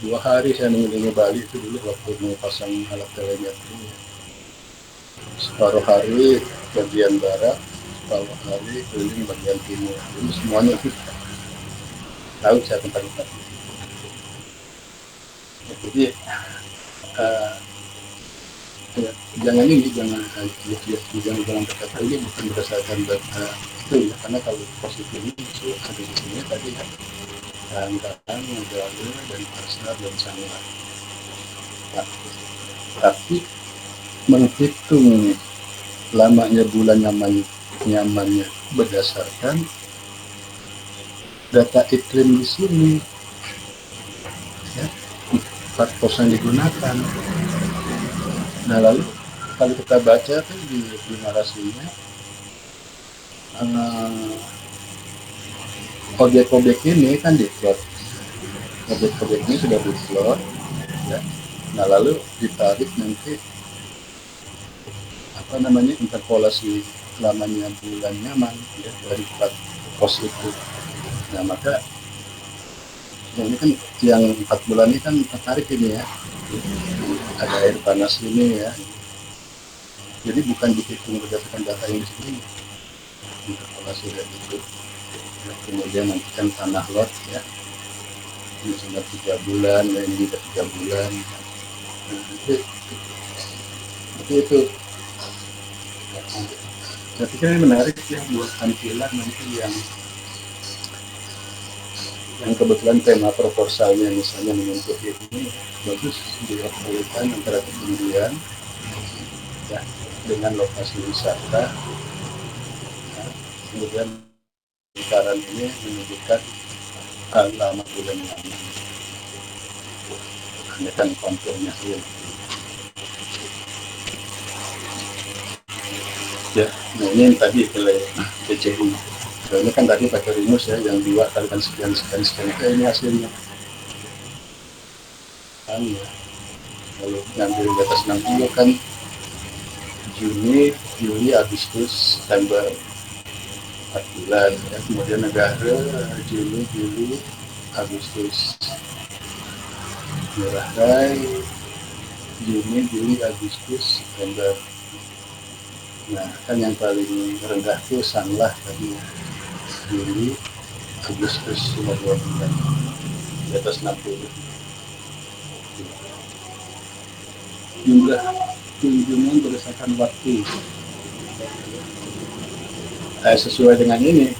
[SPEAKER 1] 2 hari saya mengelilingi Bali itu dulu waktu mau pasang alat telemetri ya. Separuh hari bagian barat, separuh hari keliling bagian timur. Jadi semuanya itu tahu saya tempat-tempat. Ya, jadi ya, jangan berkata ini bukan berdasarkan data itu ya, karena kalau positif ini itu ada di sini tadi ya, kahang-kahang, Negara, dan Pasar dan Sanglah. Nah, tapi menghitung lamanya bulan nyamannya berdasarkan data iklim di sini, ya, 4 yang digunakan. Nah lalu kalau kita baca tuh di narasinya, objek-objek ini kan diplot, objek-objek ini sudah diplot, ya. Nah lalu ditarik nanti interpolasi lamanya bulan nyaman, ya, dari 4 pos itu. Nah maka ini kan yang 4 bulan ini kan tertarik ini ya, ada air panas ini ya, jadi bukan dihitung berdasarkan data yang di sini, interpolasi dari itu. Ya, kemudian nanti kan tanah lot ya, ini sudah 3 bulan, ya, ini juga 3 bulan. Nah, itu saya pikir ini menarik ya buat tampilan nanti yang kebetulan tema proposalnya misalnya menyentuh ini, bagus diaplikasikan antara ketinggian ya dengan lokasi wisata, ya, kemudian lingkaran ini menunjukkan lama bulan nyaman, ini kan konturnya ya. Ya, nah ini tadi nilai PCU. Ini kan tadi pakai rumus ya, yang 2 kalikan sekian ini hasilnya. Kan ya. Lalu ngambil di atas 60 kan Juni, Juli, Agustus, September 4 bulan ya. Kemudian negara Juni, Juli, Agustus. Merah Juni, Juli, Agustus, September. Nah, kan yang paling rendah itu Sanlah tadi Juli, Agustus, 2 bulan di atas 60. Jumlah kunjungan berdasarkan waktu sesuai dengan ini.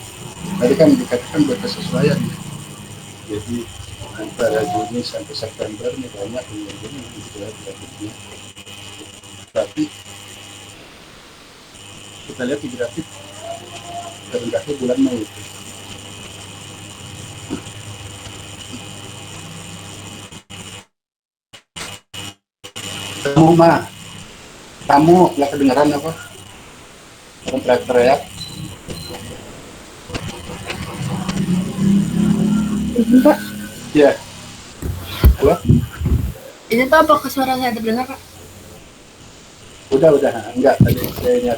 [SPEAKER 1] Tadi kan dikatakan berkesesuaian. Jadi antara Juni sampai September ini banyak kunjungan gitu ya grafiknya. Tapi kita lihat di grafik terendahnya bulan Mei itu. Kamu nggak kedengeran apa? Teriak-teriak.
[SPEAKER 3] Pak.
[SPEAKER 1] Ya. Halo?
[SPEAKER 3] Ini Pak, apakah suara saya terdengar, Pak?
[SPEAKER 1] Udah. Enggak, tadi saya ini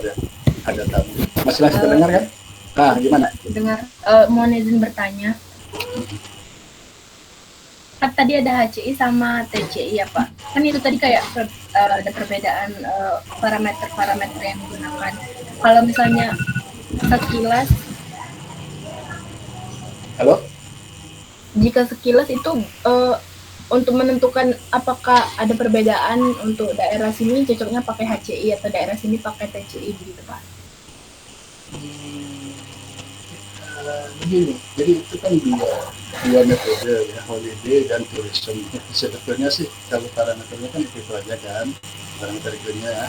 [SPEAKER 1] ada tamu. Masih terdengar kan? Nah, gimana?
[SPEAKER 3] Dengar. Mohon izin bertanya. Kan tadi ada HCI sama TCI ya Pak. Kan itu tadi kayak ada perbedaan parameter-parameter yang digunakan. Kalau misalnya sekilas,
[SPEAKER 1] halo?
[SPEAKER 3] Jika sekilas itu untuk menentukan apakah ada perbedaan untuk daerah sini cocoknya pakai HCI atau daerah sini pakai TCI begitu Pak?
[SPEAKER 1] Begini, jadi itu kan dua metode ya, holiday dan tourism. Sebetulnya sih kalau parameternya kan itu aja kan, parameter iklimnya ya.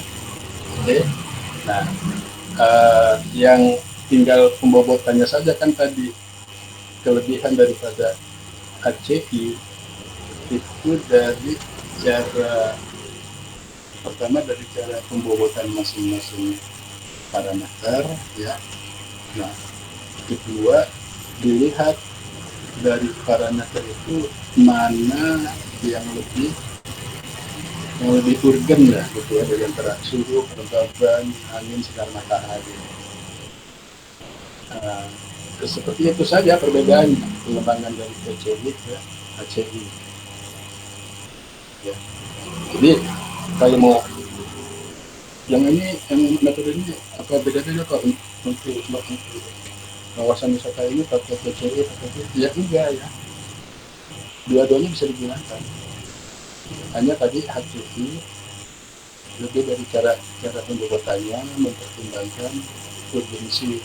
[SPEAKER 1] Oke, nah yang tinggal pembobotannya saja kan tadi kelebihan daripada HCI itu dari cara pertama dari cara pembobotan masing-masing parameter ya. Nah, kedua dilihat dari parameter itu mana yang lebih urgen lah gitu ya, dari antara suhu, kelembaban, angin, sinar matahari. Seperti itu saja perbedaan pengembangan dari PCI ke HCI. Ya. Jadi kalau mau yang metode ini apa bedanya Pak untuk kawasan wisata ini pakai PCI atau ya enggak ya, dua-duanya bisa digunakan, hanya tadi HCI lebih dari cara pembuatannya mempertimbangkan urgensi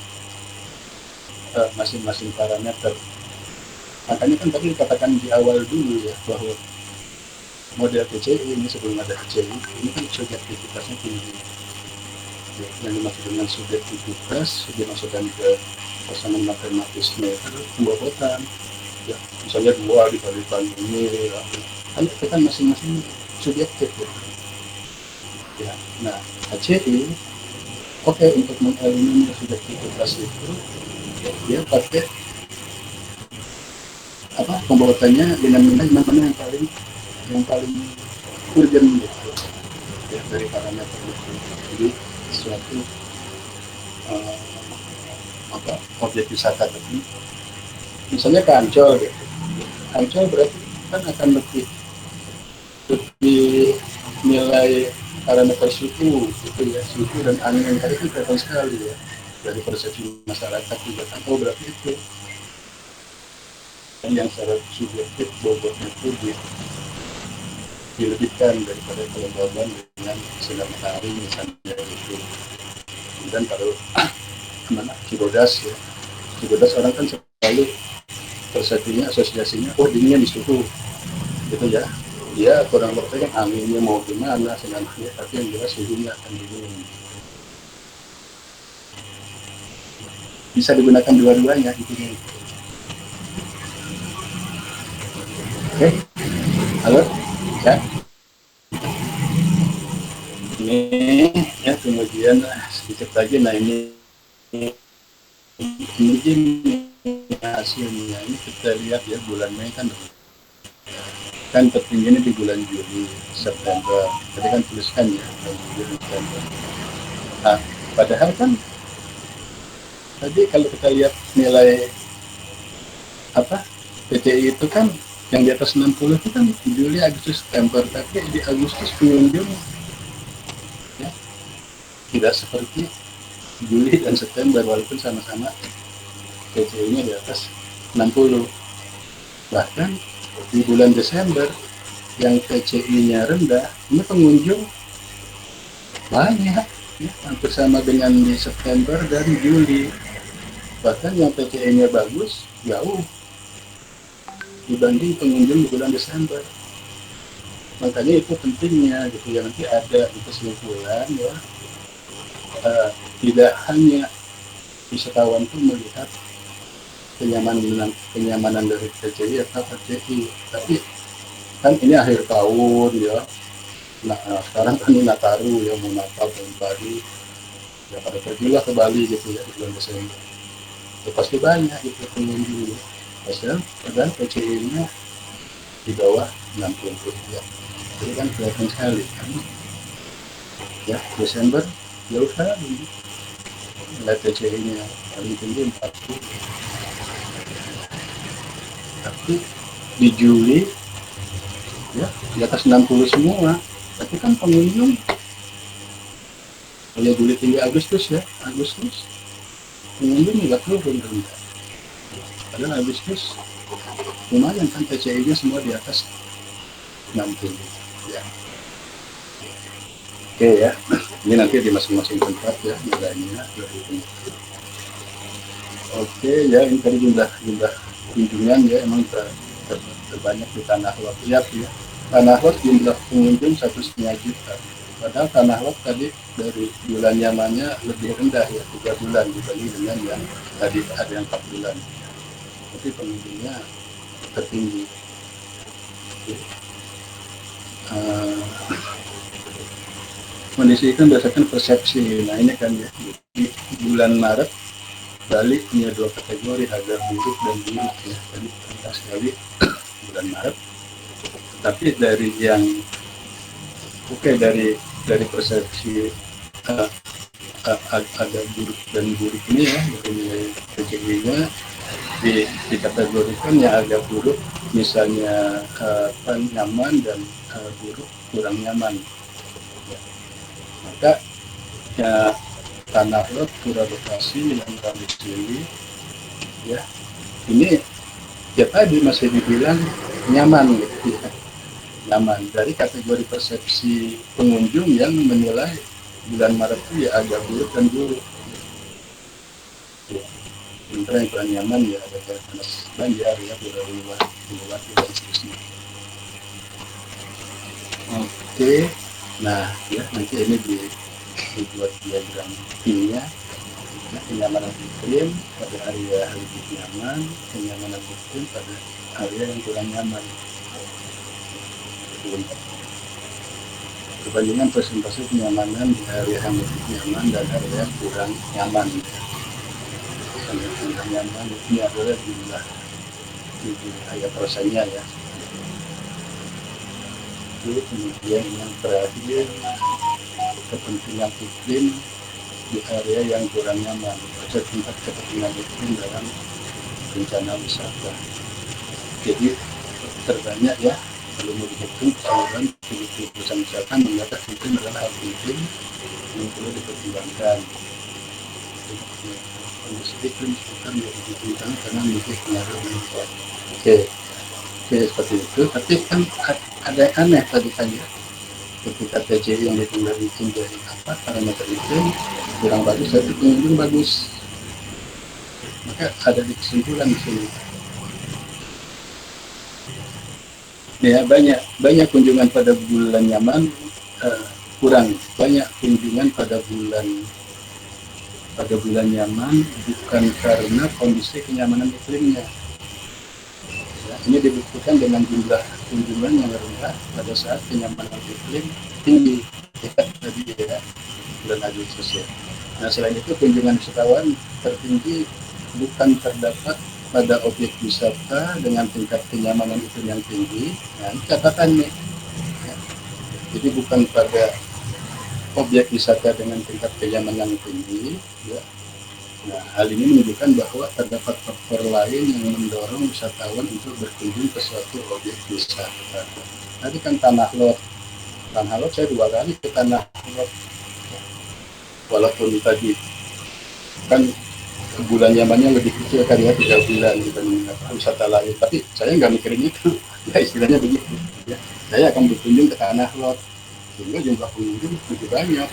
[SPEAKER 1] masing-masing parameter. Makanya kan tadi dikatakan di awal dulu ya bahwa model PCI ini sebelum ada PCI ini kan subjektivitasnya tinggi. Yang dimaksud dengan subjektivitas dimasukkan ke pasangan matematisnya itu pembobotan. Ya, misalnya 2 dikalikan ini, kan itu kan masing-masing subjektif ya. Ya, nah HCI oke, untuk mengeliminir subjektivitas itu dia pakai apa pembobotannya dengan nilai mana yang paling urgent gitu ya dari parameter itu. Jadi suatu uh, apa objek wisata tadi misalnya ke Ancol gitu. Ancol berarti kan akan lebih nilai parameter suhu gitu ya, suhu dan angin yang tadi itu kelihatan sekali ya dari persepsi masyarakat juga kan, oh berarti itu yang secara subjektif bobotnya itu dilebihkan daripada kelembaban dengan sinar matahari misalnya itu. Dan kalau mana Cibodas ya, Cibodas orang kan selalu persepsinya asosiasinya oh dinginnya di suhu gitu ya, dia kurang lebih kan anginnya mau gimana senangnya, tapi yang jelas suhunya akan dingin. Bisa digunakan dua-duanya gitu. Oke, halo ya. Ini ya kemudian sedikit lagi, nah ini hasilnya ini kita lihat ya bulan Mei kan tertingginya di bulan Juli September tadi kan tuliskan ya Juli September. Nah padahal kan tadi kalau kita lihat nilai apa PCI itu kan yang di atas 60 itu kan Juli Agustus September, tapi di Agustus pengunjung ya tidak seperti Juli dan September walaupun sama-sama PCI-nya di atas 60. Bahkan di bulan Desember yang PCI-nya rendah, ini pengunjung banyak, ya, hampir sama dengan di September dan Juli. Bahkan yang PCI-nya bagus jauh dibanding pengunjung di bulan Desember. Makanya itu pentingnya gitu ya, nanti ada kesimpulan ya, tidak hanya wisatawan itu melihat kenyamanan dari PCI atau PCI, tapi kan ini akhir tahun ya. Nah sekarang kan ini Nataru ya, mau Natal dan Bali ya, pada pergilah ke Bali gitu ya di bulan Desember. Ya, pasti banyak gitu pengunjung. Padahal PCI-nya di bawah 60 ya. Jadi kan kelihatan sekali kan. Ya Desember jauh sekali. Nilai PCI-nya paling tinggi 40. Tapi di Juli ya di atas 60 semua. Tapi kan pengunjung kalau Juli tinggi Agustus ya, Agustus pengunjung juga turun rendah. Padahal Agustus lumayan kan PCI-nya semua di atas 60 ya. Oke ya, ini nanti di masing-masing tempat ya nilainya. Oke ya, ini tadi jumlah kunjungan ya emang terbanyak di Tanah Lot ya. Tanah Lot jumlah pengunjung 1,5 juta. Padahal Tanah Lot tadi dari bulan nyamannya lebih rendah ya, 3 bulan dibanding dengan yang tadi ada yang 4 bulan. Tapi pengunjungnya tertinggi. Kondisi kan berdasarkan persepsi. Nah ini kan ya di bulan Maret Bali punya 2 kategori, harga buruk dan buruk ya. Tadi kita sekali bulan Maret. Tapi dari yang dari persepsi agak buruk dan buruk ini ya, dari nilai PCI-nya dikategorikan yang agak buruk, misalnya nyaman dan buruk kurang nyaman. Maka ya, Tanah Lot, Pura Bekasi yang kami pilih ya ini ya tadi masih dibilang nyaman gitu ya. Nyaman dari kategori persepsi pengunjung yang menilai bulan Maret itu ya agak buruk dan buruk ya. Sementara yang kurang nyaman ya ada panas banjir ya, Pura Luar dan seterusnya. Oke, nah ya nanti ini dibuat diagram P-nya. Nah, kenyamanan iklim pada area lebih nyaman, kenyamanan iklim pada area yang kurang nyaman. Perbandingan persentase kenyamanan di area yang lebih nyaman dan area yang kurang nyaman. Yang kurang nyaman ini adalah jumlah ayat rasanya ya. Itu kemudian yang terakhir kepentingan iklim di area yang kurang nyaman, pada tingkat kepentingan iklim dalam rencana wisata. Jadi terbanyak ya, kalau mau dihitung keseluruhan 70% wisata menganggap iklim adalah hal penting yang perlu dipertimbangkan. Kondisi iklim sekitar menjadi dipertimbangkan karena memiliki pengaruh manfaat. Oke, seperti itu. Tapi kan ada yang aneh tadi kan ya. Ketika TCI yang dihitung dari apa parameter iklim kurang bagus, tapi pengunjung bagus, maka ada di kesimpulan di sini. Ya banyak kunjungan pada bulan nyaman, kurang banyak kunjungan pada bulan nyaman bukan karena kondisi kenyamanan iklimnya. Ya, ini dibuktikan dengan jumlah kunjungan yang rendah pada saat kenyamanan iklim tinggi ya, tadi ya bulan Agustus ya. Nah selain itu kunjungan wisatawan tertinggi bukan terdapat pada objek wisata dengan tingkat kenyamanan iklim yang tinggi. Nah ini catatannya. Ya. Jadi bukan pada objek wisata dengan tingkat kenyamanan tinggi. Ya. Nah, hal ini menunjukkan bahwa terdapat faktor lain yang mendorong wisatawan untuk berkunjung ke suatu objek wisata. Tadi kan Tanah Lot saya 2 kali ke Tanah Lot. Walaupun tadi kan bulan nyamannya lebih kecil kan ya, 3 bulan dibanding wisata lain. Tapi saya nggak mikirin itu, ya istilahnya begitu. Ya. Saya akan berkunjung ke Tanah Lot, sehingga jumlah pengunjung lebih banyak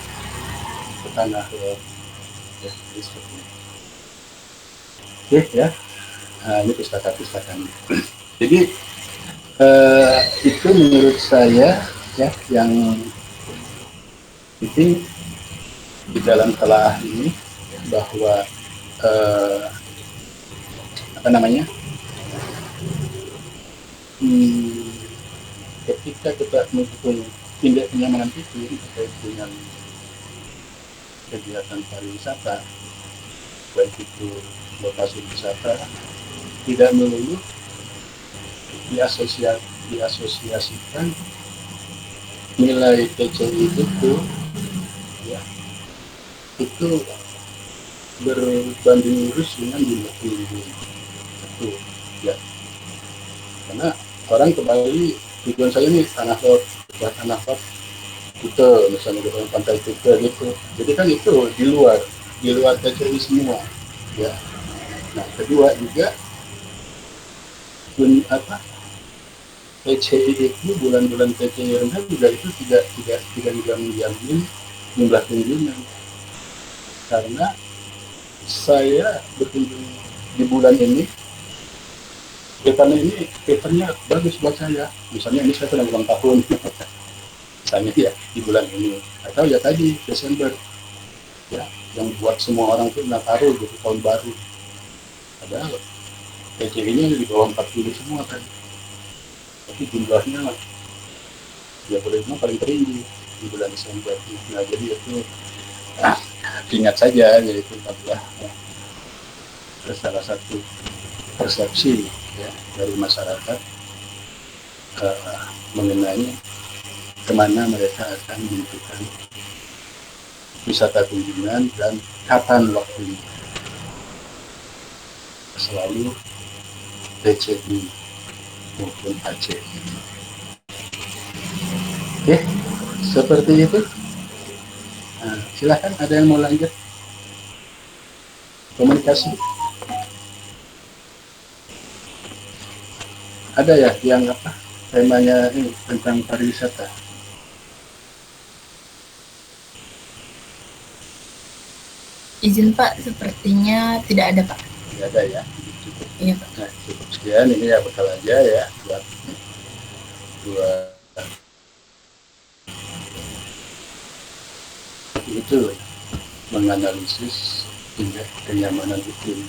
[SPEAKER 1] ke Tanah Lot. Ya, seperti itu. Oke ya, nah, ini pustaka-pustaka. Jadi itu menurut saya ya yang penting di dalam telaah ini bahwa apa namanya ketika kita menghitung indeks kenyamanan iklim terkait dengan kegiatan pariwisata, baik itu lokasi wisata, tidak melulu diasosiasikan nilai TCI itu ya itu berbanding lurus dengan jumlah pengunjung itu ya, karena orang ke Bali tujuan saya nih Tanah Lot Kuta misalnya di pantai Kuta gitu, jadi kan itu di luar TCI semua ya. Nah kedua juga TCI itu bulan-bulan TCI rendah juga itu tidak juga menjamin jumlah kunjungan, karena saya berkunjung di bulan ini patternnya bagus buat saya. Misalnya ini saya sedang ulang tahun misalnya ya di bulan ini, atau ya tadi Desember ya yang buat semua orang tuh Nataru gitu, tahun baru, padahal TCI-nya di bawah 40 semua kan, tapi jumlahnya ya boleh bilang paling tinggi di bulan Desember. Nah jadi itu ingat saja, yaitu adalah salah satu persepsi ya, dari masyarakat mengenai kemana mereka akan menentukan wisata kunjungan dan kapan waktunya. Selalu TCI maupun ACI. Oke, seperti itu. Nah, silahkan ada yang mau lanjut komunikasi. Ada ya yang apa temanya ini tentang pariwisata?
[SPEAKER 3] Izin Pak, sepertinya tidak ada Pak.
[SPEAKER 1] Tidak ada ya. Cukup.
[SPEAKER 3] Iya Pak.
[SPEAKER 1] Nah, cukup sekian, ini ya bekal aja ya buat itu menganalisis indeks kenyamanan iklim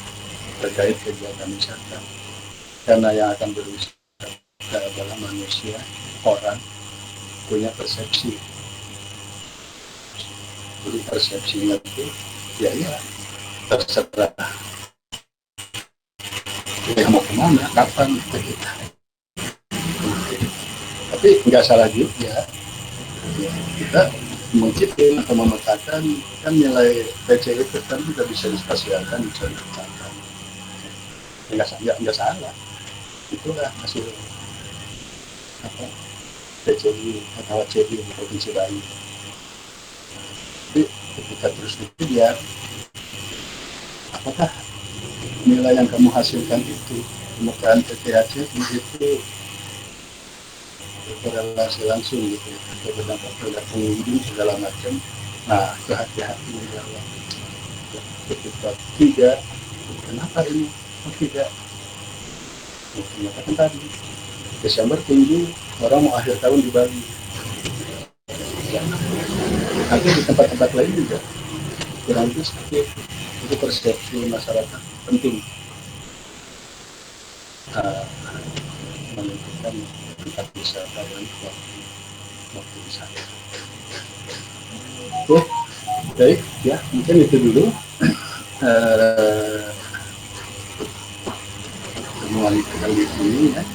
[SPEAKER 1] terkait kegiatan wisata. Karena yang akan berwisata adalah manusia, orang punya persepsi. Jadi persepsinya itu ya terserah dia mau kemana, kapan gitu. Tapi nggak salah juga ya, kita menciptakan atau memetakan kan nilai PC itu kan juga bisa dispasialkan, bisa dipetakan. Nggak salah, itulah hasil apa PCI atau CI di Provinsi Bali. Tapi ketika terus dikejar, apakah nilai yang kamu hasilkan itu permukaan PPHC itu berkorelasi langsung gitu ya, atau berdampak pada pengunjung segala macam. Nah, itu hati-hati dalam ketika tidak, kenapa ini? Oh tidak, ternyata kan tadi Desember tinggi, orang mau akhir tahun di Bali. Ya, nanti di tempat-tempat lain juga kurang lebih seperti itu persepsi masyarakat penting menentukan tempat wisata dan waktu wisata. Oke, baik ya, mungkin itu dulu pertemuan kali ini ya,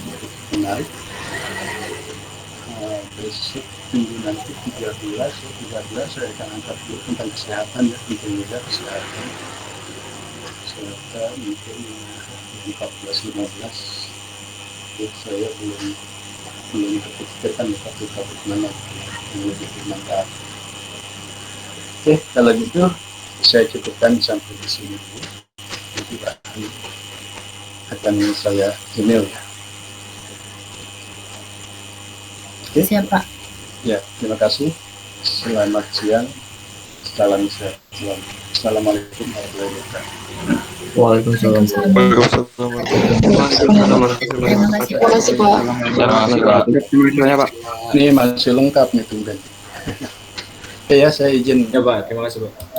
[SPEAKER 1] menarik. Besok minggu nanti 13 saya akan angkat dulu tentang kesehatan ya, tentu juga kesehatan serta mungkin 14-15 ya, saya belum terpikirkan ya topik mana yang lebih bermanfaat. Oke, kalau gitu saya cukupkan sampai di sini dulu. Nanti akan saya email ya. Oke.
[SPEAKER 3] Siap, Pak.
[SPEAKER 1] Ya, terima kasih. Selamat siang. Salam sehat. Assalamualaikum warahmatullahi wabarakatuh.
[SPEAKER 2] Waalaikumsalam.
[SPEAKER 3] Terima kasih, Pak.
[SPEAKER 2] Pak.
[SPEAKER 1] Ini masih lengkap nih tumben. Oke ya, saya izin.
[SPEAKER 2] Ya Pak, terima kasih Pak.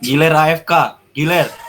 [SPEAKER 4] Giler AFK, Giler.